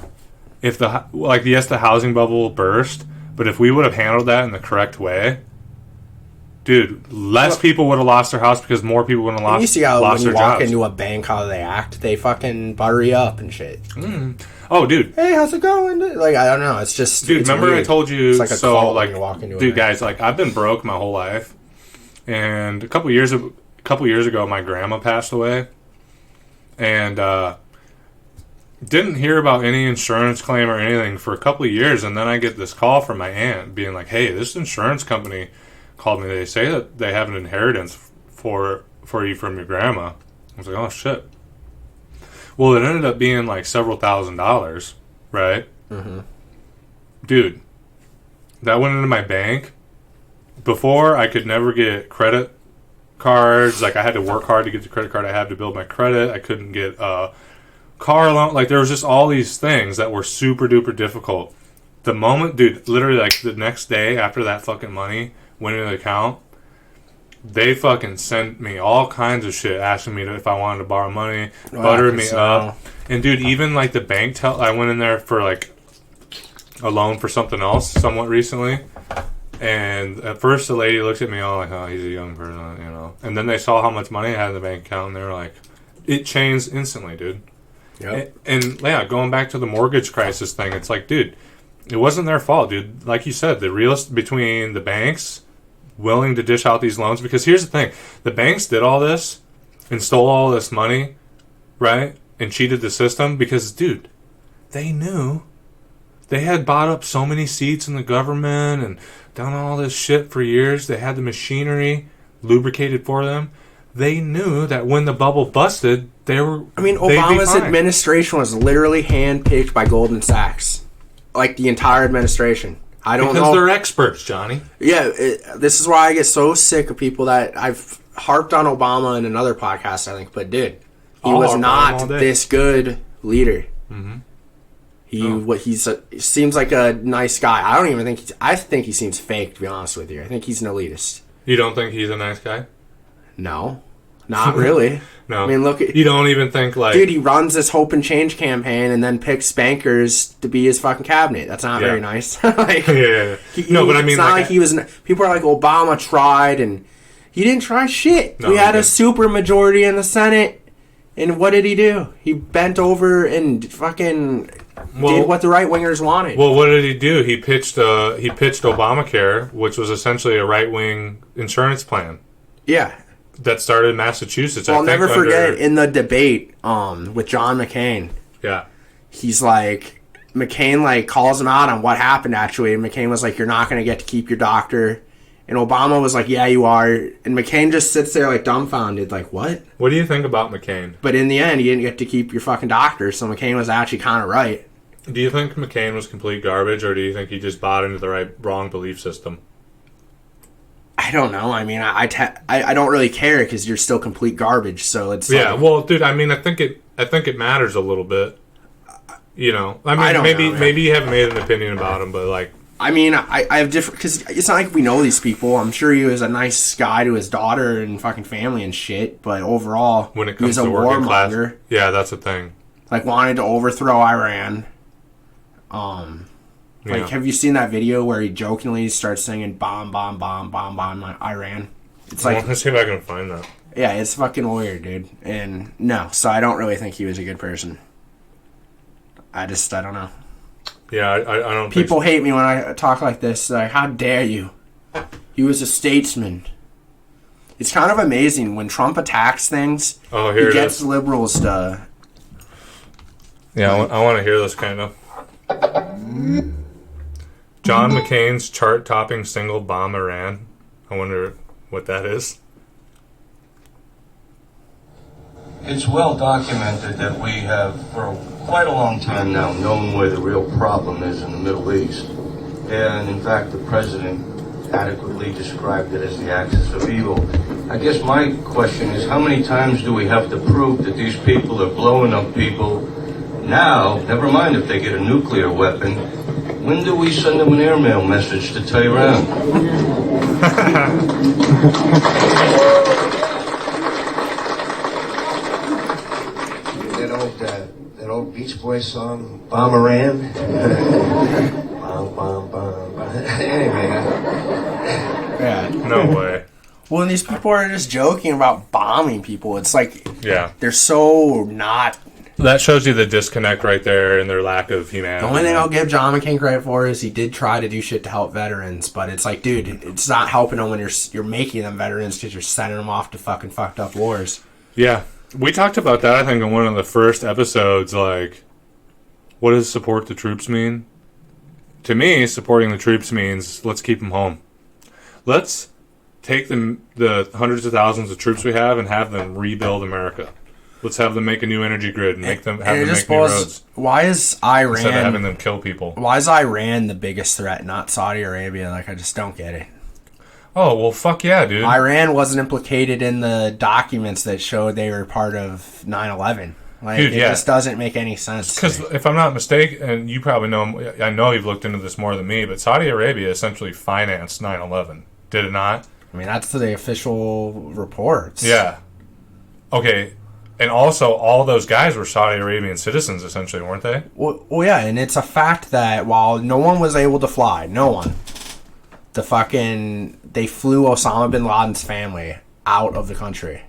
if the housing bubble will burst... But if we would have handled that in the correct way, dude, less people would have lost their house because more people would have lost their jobs. You see how when you walk into a bank, how they act? They fucking butter you up and shit. Oh, dude. Hey, how's it going? Like, I don't know. It's just... Dude, remember weird. I told you... It's like a cult when you walk into a bank. Guys, like, I've been broke my whole life. And a couple years ago, my grandma passed away. And, didn't hear about any insurance claim or anything for a couple of years, and then I get this call from my aunt being like, hey, this insurance company called me. They say that they have an inheritance for you from your grandma. I was like, oh, shit. Well, it ended up being like several $1,000s, right? Dude, that went into my bank. Before, I could never get credit cards. Like, I had to work hard to get the credit card I had to build my credit. I couldn't get... car loan, like there was just all these things that were super duper difficult. The moment, dude, literally like the next day after that fucking money went into the account, they fucking sent me all kinds of shit asking me if I wanted to borrow money, buttering me up. And dude, even like the bank, I went in there for like a loan for something else somewhat recently. And at first the lady looked at me all like, oh, he's a young person, you know. And then they saw how much money I had in the bank account and they were like, it changed instantly, dude. Yep. And yeah, going back to the mortgage crisis thing, it's like, dude, it wasn't their fault, dude. Like you said, the realist between the banks willing to dish out these loans, because here's the thing, the banks did all this and stole all this money, right? And cheated the system because, dude, they knew they had bought up so many seats in the government and done all this shit for years. They had the machinery lubricated for them. They knew that when the bubble busted, Obama's administration was literally handpicked by Goldman Sachs. Like, the entire administration. I don't know. Because they're experts, Johnny. Yeah, this is why I get so sick of people that... I've harped on Obama in another podcast, I think. But, dude, he was not this good leader. He seems like a nice guy. I don't even think... I think he seems fake, to be honest with you. I think he's an elitist. You don't think he's a nice guy? No. Not really. No. I mean, look at... You don't even think, like... Dude, he runs this Hope and Change campaign and then picks bankers to be his fucking cabinet. That's not very nice. Like, yeah. No, but I mean... It's not like he was... People are like, Obama tried, and he didn't try shit. No, we had a super majority in the Senate, and what did he do? He bent over and fucking did what the right-wingers wanted. Well, what did he do? He pitched Obamacare, which was essentially a right-wing insurance plan. Yeah. That started in Massachusetts. I'll never forget in the debate with John McCain. Yeah. He's like, McCain like calls him out on what happened actually, and McCain was like, "You're not going to get to keep your doctor." And Obama was like, "Yeah, you are." And McCain just sits there like dumbfounded, like, "What?" What do you think about McCain? But in the end, he didn't get to keep your fucking doctor, so McCain was actually kind of right. Do you think McCain was complete garbage, or do you think he just bought into the wrong belief system? I don't know. I mean, I don't really care because you're still complete garbage. So it's well, dude. I mean, I think it matters a little bit. You know, I mean, maybe you haven't made an opinion about him, but like, I mean, I have different because it's not like we know these people. I'm sure he was a nice guy to his daughter and fucking family and shit. But overall, when it comes he was to a working class, warmonger. Yeah, that's the thing. Like wanted to overthrow Iran. Like, have you seen that video where he jokingly starts singing "bomb, bomb, bomb, bomb, bomb" Iran? It's like, let's see if I can find that. Yeah, it's fucking weird, dude. And no, so I don't really think he was a good person. I don't know. Yeah, I don't. People hate me when I talk like this. Like, how dare you? He was a statesman. It's kind of amazing when Trump attacks things. Oh, here he it gets is. Liberals to. Yeah, I want to hear this kind of. John McCain's chart-topping single "Bomb Iran." I wonder what that is. It's well documented that we have, for quite a long time now, known where the real problem is in the Middle East. And in fact, the president adequately described it as the axis of evil. I guess my question is, how many times do we have to prove that these people are blowing up people now? Never mind if they get a nuclear weapon. When do we send them an airmail message to Tehran? That old Beach Boys song, "Bomb Iran." Bomb, bomb, bomb. Anyway. Yeah. No way. Well, these people are just joking about bombing people. It's like, yeah, they're so not. That shows you the disconnect right there and their lack of humanity. The only thing I'll give John McCain credit for is he did try to do shit to help veterans, but it's like, dude, it's not helping them when you're making them veterans because you're sending them off to fucking fucked up wars. Yeah. We talked about that, I think, in one of the first episodes, like, what does support the troops mean? To me, supporting the troops means let's keep them home. Let's take the hundreds of thousands of troops we have and have them rebuild America. Let's have them make a new energy grid and have them make new roads. Why is Iran... Instead of having them kill people. Why is Iran the biggest threat, not Saudi Arabia? Like, I just don't get it. Oh, well, fuck yeah, dude. Iran wasn't implicated in the documents that showed they were part of 9/11. Like, dude, it just doesn't make any sense. Because if I'm not mistaken, and you probably know, I know you've looked into this more than me, but Saudi Arabia essentially financed 9/11. Did it not? I mean, that's the official reports. Yeah. Okay. And also, all those guys were Saudi Arabian citizens, essentially, weren't they? Well, yeah, and it's a fact that while no one was able to fly, they flew Osama bin Laden's family out of the country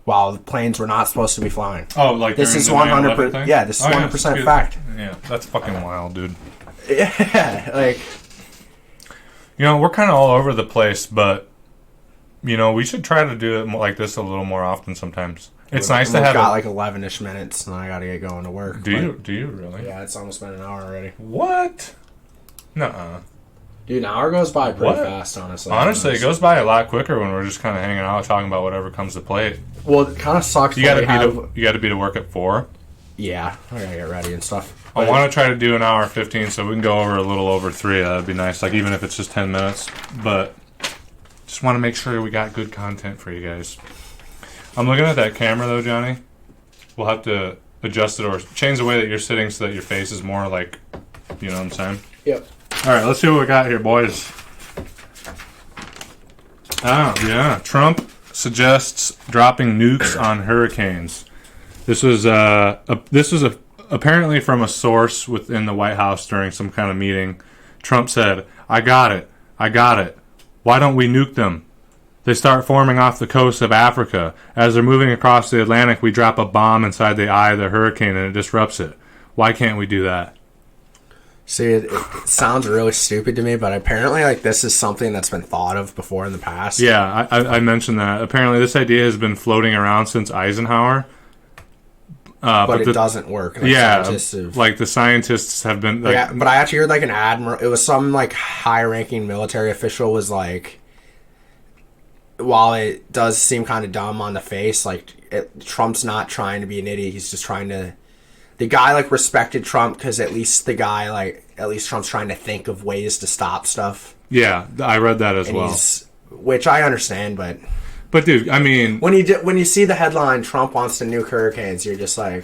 while the planes were not supposed to be flying. Oh, like this is 100%. Yeah, this is 100% fact. Yeah, that's fucking wild, dude. Yeah, like, you know, we're kind of all over the place, but you know, we should try to do it like this a little more often sometimes. It's nice to have. Got like 11ish minutes, and I got to get going to work. Do you really? Yeah, it's almost been an hour already. What? Nuh-uh. Dude, an hour goes by pretty fast, honestly. Honestly, it goes by a lot quicker when we're just kind of hanging out, talking about whatever comes to plate. Well, it kind of sucks. You gotta be to work at 4. Yeah, I gotta get ready and stuff. I want to try to do an hour 15, so we can go over a little over 3. That'd be nice. Like even if it's just 10 minutes, but just want to make sure we got good content for you guys. I'm looking at that camera though, Johnny. We'll have to adjust it or change the way that you're sitting so that your face is more like, you know what I'm saying? Yep. All right, let's see what we got here, boys. Oh, yeah. Trump suggests dropping nukes on hurricanes. This was apparently from a source within the White House during some kind of meeting. Trump said, I got it. Why don't we nuke them? They start forming off the coast of Africa. As they're moving across the Atlantic, we drop a bomb inside the eye of the hurricane and it disrupts it. Why can't we do that? See, it sounds really stupid to me, but apparently, like, this is something that's been thought of before in the past. Yeah, I mentioned that. Apparently, this idea has been floating around since Eisenhower. But it doesn't work. Like, like the scientists have been... Like, yeah, but I actually heard, like, an admiral... It was some, like, high-ranking military official was, like... While it does seem kind of dumb on the face, like, Trump's not trying to be an idiot. He's just trying to... The guy, like, respected Trump because at least Trump's trying to think of ways to stop stuff. Yeah, I read that as well. Which I understand, but... But, dude, I mean... When you see the headline, Trump wants to nuke hurricanes, you're just like...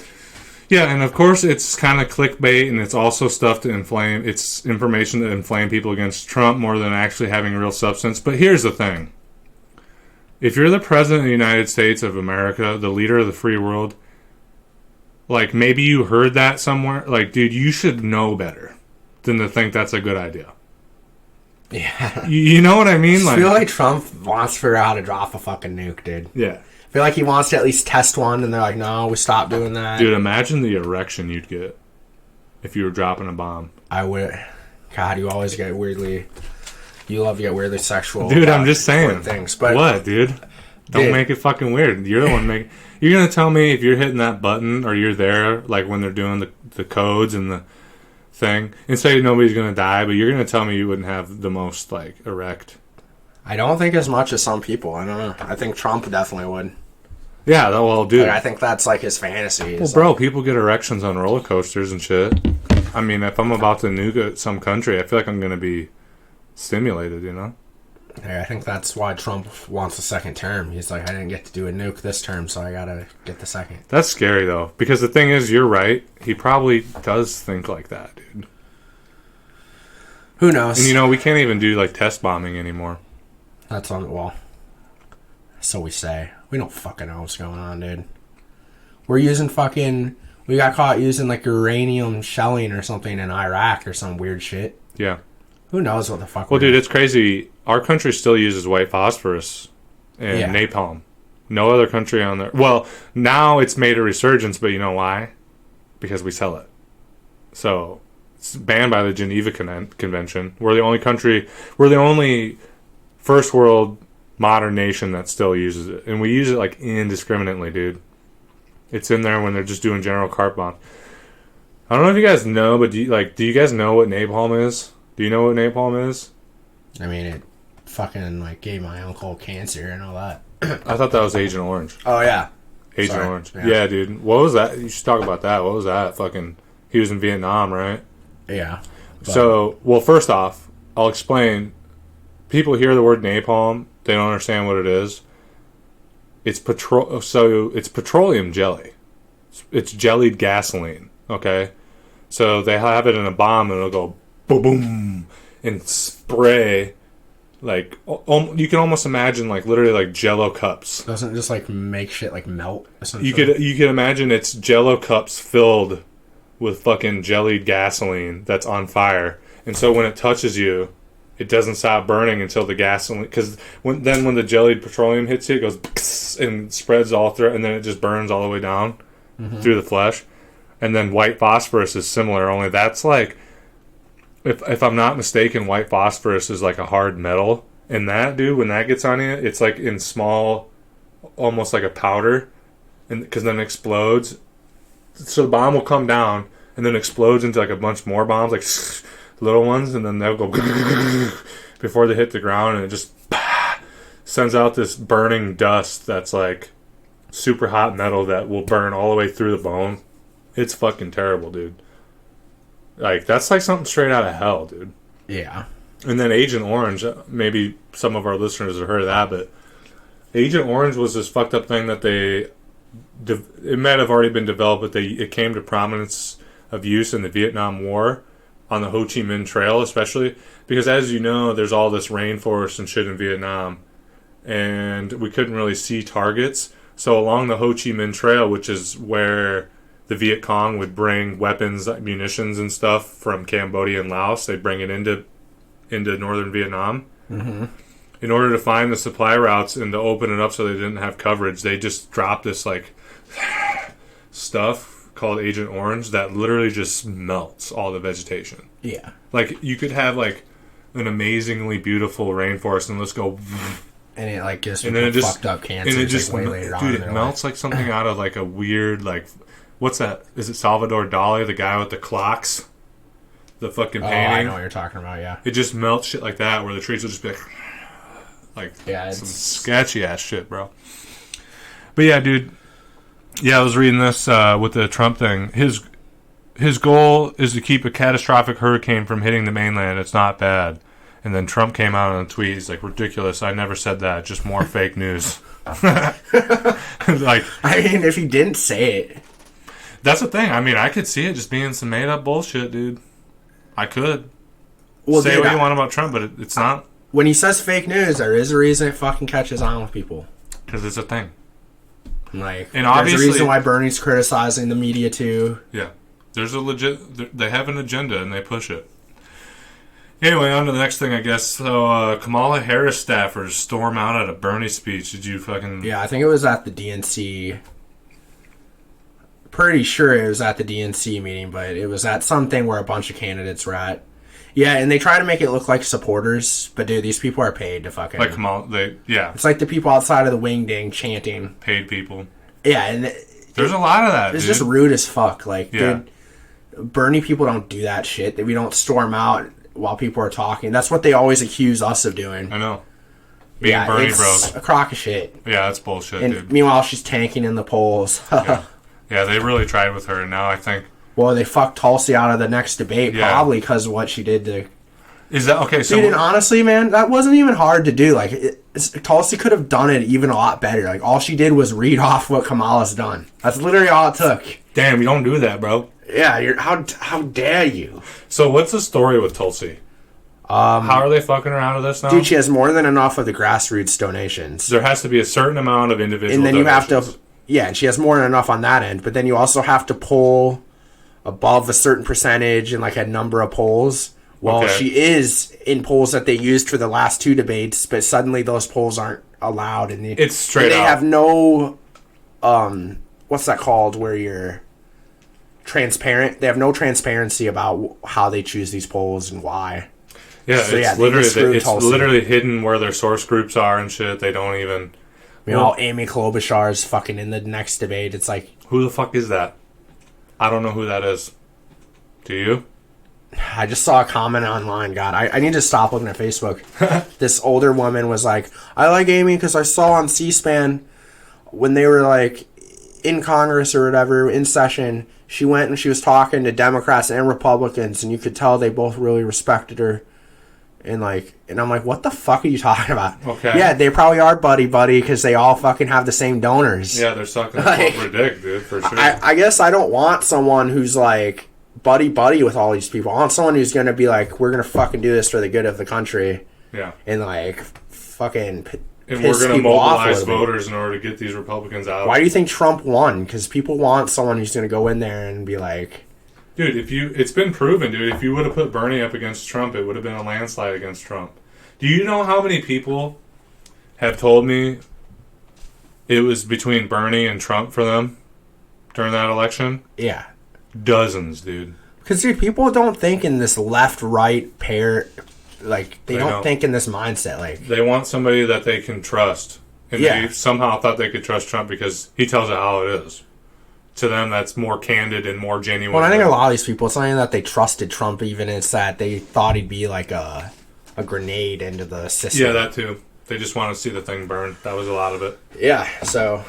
Yeah, and of course it's kind of clickbait, and it's also stuff to inflame... It's information to inflame people against Trump more than actually having real substance. But here's the thing. If you're the president of the United States of America, the leader of the free world... Like, maybe you heard that somewhere. Like, dude, you should know better than to think that's a good idea. Yeah. You know what I mean? I feel like Trump wants to figure out how to drop a fucking nuke, dude. Yeah. I feel like he wants to at least test one, and they're like, no, we stopped doing that. Dude, imagine the erection you'd get if you were dropping a bomb. I would. God, you always get weirdly... You love to get weirdly sexual. Dude, I'm just saying. Things, but what, dude? Don't make it fucking weird. You're the one making... You're going to tell me if you're hitting that button or you're there, like when they're doing the codes and the thing, and say nobody's going to die, but you're going to tell me you wouldn't have the most, like, erect. I don't think as much as some people. I don't know. I think Trump definitely would. Yeah, well, dude. Like, I think that's, like, his fantasy. Well, bro, people get erections on roller coasters and shit. I mean, if I'm about to nuke some country, I feel like I'm going to be stimulated, you know? Yeah, I think that's why Trump wants a second term. He's like, I didn't get to do a nuke this term, so I gotta get the second. That's scary, though. Because the thing is, you're right. He probably does think like that, dude. Who knows? And, you know, we can't even do, like, test bombing anymore. That's on the wall. So we say. We don't fucking know what's going on, dude. We're using fucking... We got caught using, like, uranium shelling or something in Iraq or some weird shit. Yeah. Who knows what the fuck Well, dude, it's crazy. Our country still uses white phosphorus and napalm. No other country on there. Well, now it's made a resurgence, but you know why? Because we sell it. So, it's banned by the Geneva Convention. We're the only first world modern nation that still uses it. And we use it, like, indiscriminately, dude. It's in there when they're just doing general carp bombs. I don't know if you guys know, but do you guys know what napalm is? Do you know what napalm is? I mean, it fucking, like, gave my uncle cancer and all that. I thought that was Agent Orange. Oh, yeah. Agent Orange. Yeah, dude. What was that? You should talk about that. What was that? Fucking... He was in Vietnam, right? Yeah. So, well, first off, I'll explain. People hear the word napalm. They don't understand what it is. It's petroleum jelly. It's jellied gasoline, okay? So they have it in a bomb and it'll go boom, boom, and spray, like, you can almost imagine, like, literally, like, Jell-O cups. Doesn't it just, like, make shit, like, melt? You could imagine it's Jell-O cups filled with fucking jellied gasoline that's on fire. And so when it touches you, it doesn't stop burning until the gasoline, because when the jellied petroleum hits you, it goes and spreads all through, and then it just burns all the way down through the flesh. And then white phosphorus is similar, only that's like, if I'm not mistaken, white phosphorus is like a hard metal. And that, dude, when that gets on you, it's like in small, almost like a powder, and because then it explodes. So the bomb will come down and then explodes into like a bunch more bombs, like little ones, and then they'll go before they hit the ground, and it just sends out this burning dust that's like super hot metal that will burn all the way through the bone. It's fucking terrible, dude. Like, that's like something straight out of hell, dude. Yeah. And then Agent Orange, maybe some of our listeners have heard of that, but Agent Orange was this fucked up thing that it might have already been developed, but it came to prominence of use in the Vietnam War on the Ho Chi Minh Trail, especially because, as you know, there's all this rainforest and shit in Vietnam, and we couldn't really see targets. So along the Ho Chi Minh Trail, which is where the Viet Cong would bring weapons, munitions, and stuff from Cambodia and Laos, they'd bring it into northern Vietnam. Mm-hmm. In order to find the supply routes and to open it up so they didn't have coverage, they just dropped this like stuff called Agent Orange that literally just melts all the vegetation. Yeah. Like you could have like an amazingly beautiful rainforest and let's go, and it like gives and then it just fucked up cancer. And it just like, way later dude, on it melts like something out of like a weird like, what's that? Is it Salvador Dali, the guy with the clocks? The fucking painting. I know what you're talking about. Yeah. It just melts shit like that, where the trees will just be like yeah, some sketchy ass shit, bro. But yeah, dude. Yeah, I was reading this with the Trump thing. His goal is to keep a catastrophic hurricane from hitting the mainland. It's not bad. And then Trump came out on a tweet. He's like, ridiculous. I never said that. Just more fake news. Like, I mean, if he didn't say it, that's the thing. I mean, I could see it just being some made up bullshit, dude. I could. Well, say dude, what you want about Trump, but it's not. When he says fake news, there is a reason it fucking catches on with people. Because it's a thing. Like, and there's obviously, a reason why Bernie's criticizing the media too. Yeah, there's a legit. They have an agenda and they push it. Anyway, on to the next thing, I guess. So, Kamala Harris staffers storm out at a Bernie speech. Did you fucking? Yeah, I think it was at the DNC. Pretty sure it was at the DNC meeting, but it was at something where a bunch of candidates were at. Yeah, and they try to make it look like supporters, but dude, these people are paid to fucking... Like Kamala, yeah. It's like the people outside of the wing ding chanting. Paid people. Yeah, and... There's a lot of that, It's dude. just rude as fuck. Like, yeah. Dude, Bernie people don't do that shit. We don't storm out while people are talking. That's what they always accuse us of doing. I know. Being Bernie it's bros. a crock of shit. Yeah, that's bullshit, and dude. Meanwhile, she's tanking in the polls. Yeah, they really tried with her, and now I think... Well, they fucked Tulsi out of the next debate, Yeah. probably because of what she did to... Is that... Okay, so... Dude, and honestly, man, that wasn't even hard to do. Like, Tulsi could have done it even a lot better. Like, all she did was read off what Kamala's done. That's literally all it took. Damn, you don't do that, bro. Yeah, how dare you? So what's the story with Tulsi? How are they fucking her out of this now? Dude, she has more than enough of the grassroots donations. There has to be a certain amount of individual And then donations. you have to... Yeah, and she has more than enough on that end. But then you also have to pull above a certain percentage and, like, a number of polls. Well, Okay. she is in polls that they used for the last two debates, but suddenly those polls aren't allowed. And It's straight they up. have no... what's that called? Where you're transparent. They have no transparency about how they choose these polls and why. Yeah, So, it's they just screwed it's Tulsi. literally hidden where their source groups are and shit. They don't even... You know, Amy Klobuchar's fucking in the next debate. It's like... Who the fuck is that? I don't know who that is. Do you? I just saw a comment online. God, I need to stop looking at Facebook. This older woman was like, I like Amy because I saw on C-SPAN when they were like in Congress or whatever, in session, she went and she was talking to Democrats and Republicans, and you could tell they both really respected her. And I'm like, what the fuck are you talking about? Okay. Yeah, they probably are buddy because they all fucking have the same donors. Yeah, they're sucking Like, over dick, dude, for sure. I guess I don't want someone who's like buddy with all these people. I want someone who's gonna be like, we're gonna fucking do this for the good of the country. Yeah. And like fucking And piss we're going to people off a mobilize little bit. voters in order to get these Republicans out. Why do you think Trump won? Because people want someone who's gonna go in there and be like, Dude, it's been proven, dude. If you would have put Bernie up against Trump, it would have been a landslide against Trump. Do you know how many people have told me it was between Bernie and Trump for them during that election? yeah. Dozens, dude. Because dude, people don't think in this left-right pair. Like they I don't know. think in this mindset. Like They want somebody that they can trust. And Yeah. they somehow thought they could trust Trump because he tells it how it is. To them, that's more candid and more genuine. Well, I think a lot of these people, it's not even that they trusted Trump, even it's that they thought he'd be like a grenade into the system. Yeah, that too. They just want to see the thing burn. That was a lot of it. Yeah, so...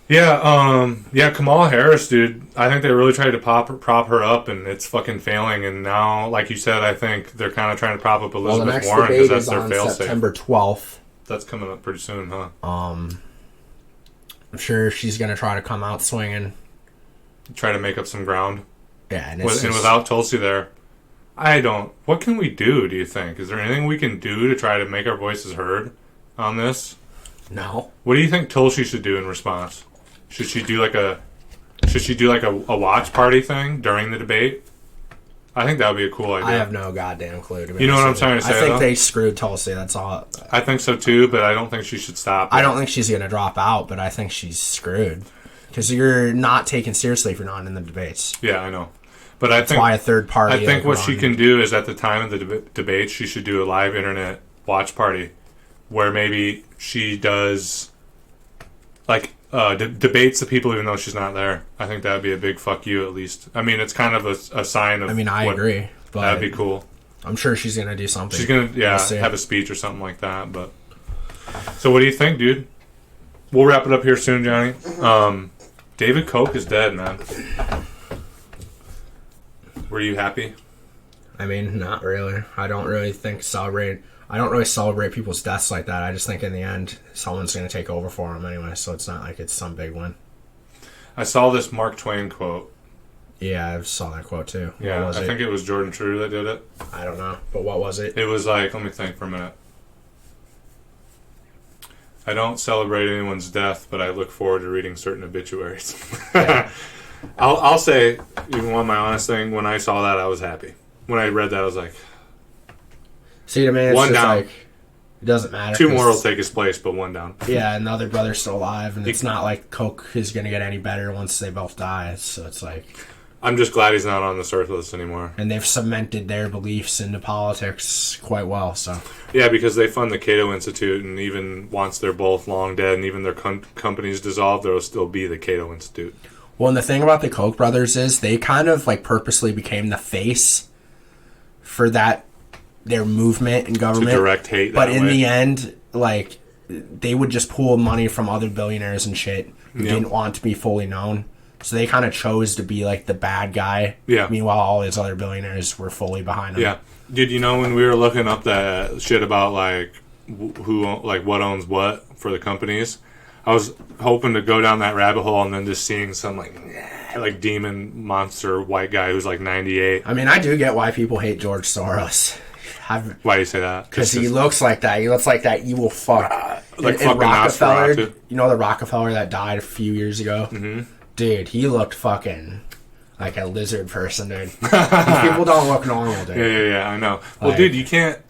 Yeah, Kamala Harris, dude. I think they really tried to prop her up, and it's fucking failing. And now, like you said, I think they're kind of trying to prop up Well, the Elizabeth next Warren debate because is that's their on failsafe. September 12th. That's coming up pretty soon, huh? I'm sure she's going to try to come out swinging. Try to make up some ground. Yeah, and, And without Tulsi there, what can we do, do you think? Is there anything we can do to try to make our voices heard? on this? No. What do you think Tulsi should do in response? Should she do like a watch party thing during the debate? I think that would be a cool idea. I have no goddamn clue. To be you know what I'm trying to say? I think though? they screwed Tulsi. That's all. I think so too, but I don't think she should stop. I don't think she's going to drop out, but I think she's screwed. Because you're not taken seriously if you're not in the debates. Yeah, I know. But I think why a third party. I think what she can do is at the time of the debate, she should do a live internet watch party where maybe she does like debates the people even though she's not there. I think that would be a big fuck you at least. I mean, it's kind of a sign of. I mean, I agree. But that'd be cool. I'm sure she's gonna do something. She's gonna have a speech or something like that. But so, what do you think, dude? We'll wrap it up here soon, Johnny. David Koch is dead, man. Were you happy? I mean, not really. I don't really celebrate people's deaths like that. I just think in the end, someone's going to take over for them anyway, so it's not like it's some big win. I saw this Mark Twain quote. Yeah, I saw that quote too. Yeah, I think it was Jordan True that did it. I don't know, but what was it? It was like, let me think for a minute. I don't celebrate anyone's death, but I look forward to reading certain obituaries. Yeah. I'll say, even one of my honest thing, when I saw that, I was happy. When I read that, I was like... See, to me, it's one just down. Like, it doesn't matter. Two more will take his place, but one down. Yeah, and the other brother's still alive, and it's not like Coke is going to get any better once they both die, so it's like... I'm just glad he's not on this earth with us anymore. And they've cemented their beliefs into politics quite well, so... Yeah, because they fund the Cato Institute, and even once they're both long dead and even their companies dissolved, there will still be the Cato Institute. Well, and the thing about the Koch brothers is they kind of like purposely became the face for that their movement in government. To direct hate. But in the end, like they would just pool money from other billionaires and shit who didn't want to be fully known. So they kind of chose to be like the bad guy. Yeah. Meanwhile, all these other billionaires were fully behind them. Yeah. Did you know when we were looking up that shit about like what owns what for the companies? I was hoping to go down that rabbit hole and then just seeing some like demon monster white guy who's like 98. I mean, I do get why people hate George Soros. Why do you say that? Because he looks like that. He looks like that evil fuck. Like and Rockefeller. Nosferatu. You know the Rockefeller that died a few years ago? Mm-hmm. Dude, he looked fucking like a lizard person, dude. These people don't look normal, dude. Yeah, I know. Well, dude, you can't...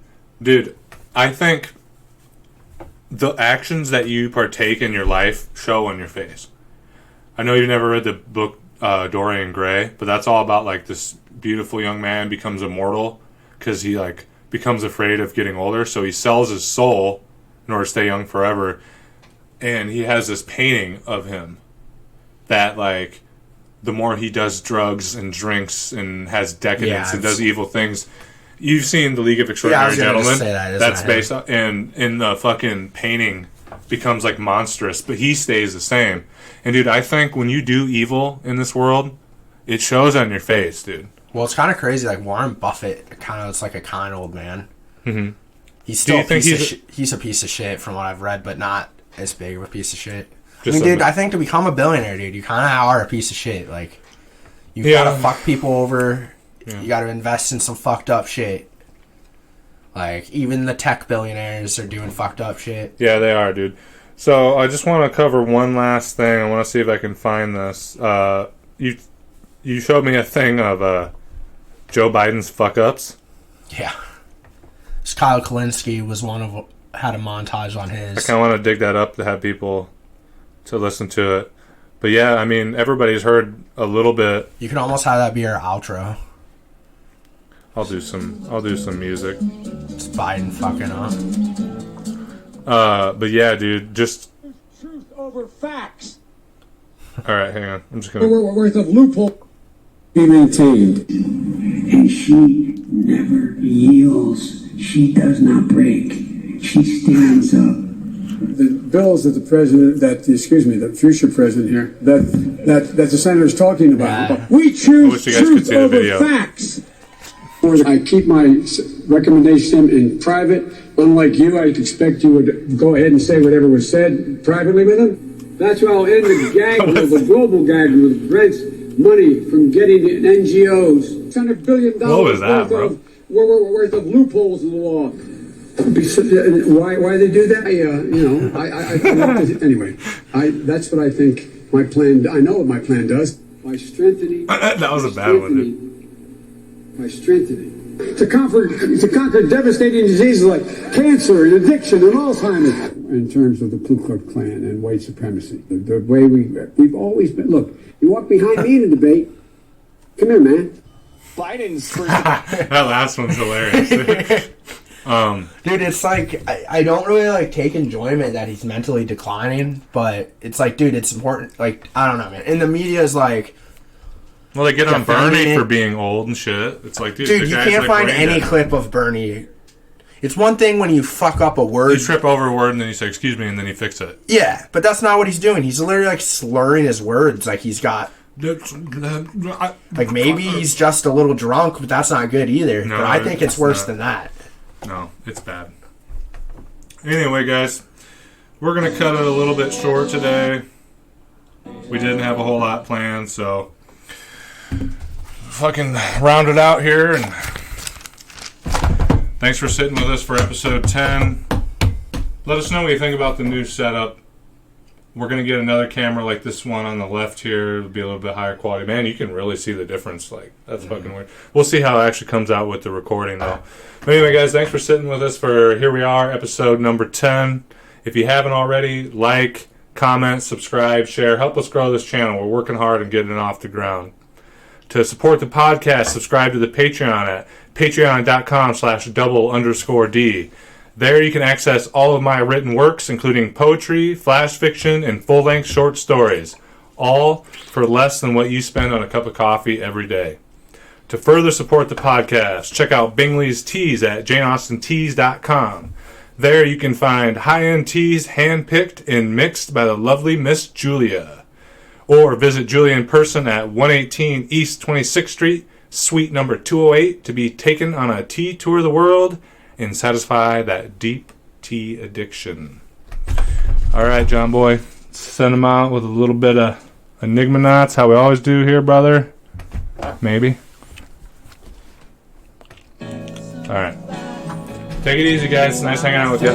Dude, I think the actions that you partake in your life show on your face. I know you've never read the book Dorian Gray, but that's all about like this beautiful young man becomes immortal because he like becomes afraid of getting older, so he sells his soul in order to stay young forever. And he has this painting of him that like the more he does drugs and drinks and has decadence and does evil things. You've seen The League of Extraordinary Gentlemen. Say that, that's based on, and in the fucking painting becomes like monstrous, but he stays the same. And dude, I think when you do evil in this world, it shows on your face, dude. Well, it's kind of crazy. Like Warren Buffett, it's like a kind old man. Mm-hmm. He's still he's a piece of shit from what I've read, but not as big of a piece of shit. Dude, I think to become a billionaire, dude, you kind of are a piece of shit. Like, you gotta fuck people over. Yeah. You gotta invest in some fucked up shit. Like, even the tech billionaires are doing fucked up shit. Yeah, they are, dude. So, I just want to cover one last thing. I want to see if I can find this. You showed me a thing of Joe Biden's fuck-ups. Yeah. Kyle Kalinske was had a montage on his. I kind of want to dig that up to have people to listen to it. But yeah, I mean, everybody's heard a little bit. You can almost have that be our outro. I'll do some music. It's Biden fucking up. But yeah, dude, just truth over facts. All right, hang on. I'm just gonna. Worth of loophole be maintained. And she never yields. She does not break. She stands up. The bills that the future president here, that the senator's talking about. We choose truth over facts. I keep my recommendation in private. Unlike you, I expect you would go ahead and say whatever was said privately with him. That's why I'll end the gag rule, the global gag rule, rents money from getting NGOs. $100 billion what was that, bro? worth of loopholes in the law. Why they do that? Anyway, that's what I think my plan. I know what my plan does. By strengthening. That was a bad one. By strengthening. To conquer devastating diseases like cancer and addiction and Alzheimer's. In terms of the Ku Klux Klan and white supremacy, the way we've always been. Look, you walk behind me in a debate. Come here, man. Biden's that last one's hilarious. Dude, it's like I don't really like take enjoyment that he's mentally declining, but it's like, dude, it's important. Like, I don't know, man. And the media is like, well, they get on Bernie for being old and shit. It's like, dude you can't find any clip of Bernie. It's one thing when you fuck up a word. You trip over a word and then you say, excuse me, and then you fix it. Yeah, but that's not what he's doing. He's literally like slurring his words. Like he's got... Like maybe he's just a little drunk, but that's not good either. No, but I think it's worse than that. No, it's bad. Anyway, guys, we're going to cut it a little bit short today. We didn't have a whole lot planned, so fucking round it out here. And thanks for sitting with us for episode 10. Let us know what you think about the new setup. We're going to get another camera like this one on the left here. It'll be a little bit higher quality. Man, you can really see the difference. Like, that's fucking weird. We'll see how it actually comes out with the recording, though. But anyway, guys, thanks for sitting with us for, here we are, episode number 10. If you haven't already, like, comment, subscribe, share. Help us grow this channel. We're working hard and getting it off the ground. To support the podcast, subscribe to the Patreon at patreon.com/double_D. There you can access all of my written works, including poetry, flash fiction, and full-length short stories, all for less than what you spend on a cup of coffee every day. To further support the podcast, check out Bingley's Teas at janeaustinteas.com. There you can find high-end teas hand-picked and mixed by the lovely Miss Julia. Or visit Julia in person at 118 East 26th Street, suite number 208, to be taken on a tea tour of the world and satisfy that deep tea addiction. All right, John Boy, send them out with a little bit of Enigmaknots, how we always do here, brother. Maybe. All right. Take it easy, guys. Nice hanging out with you.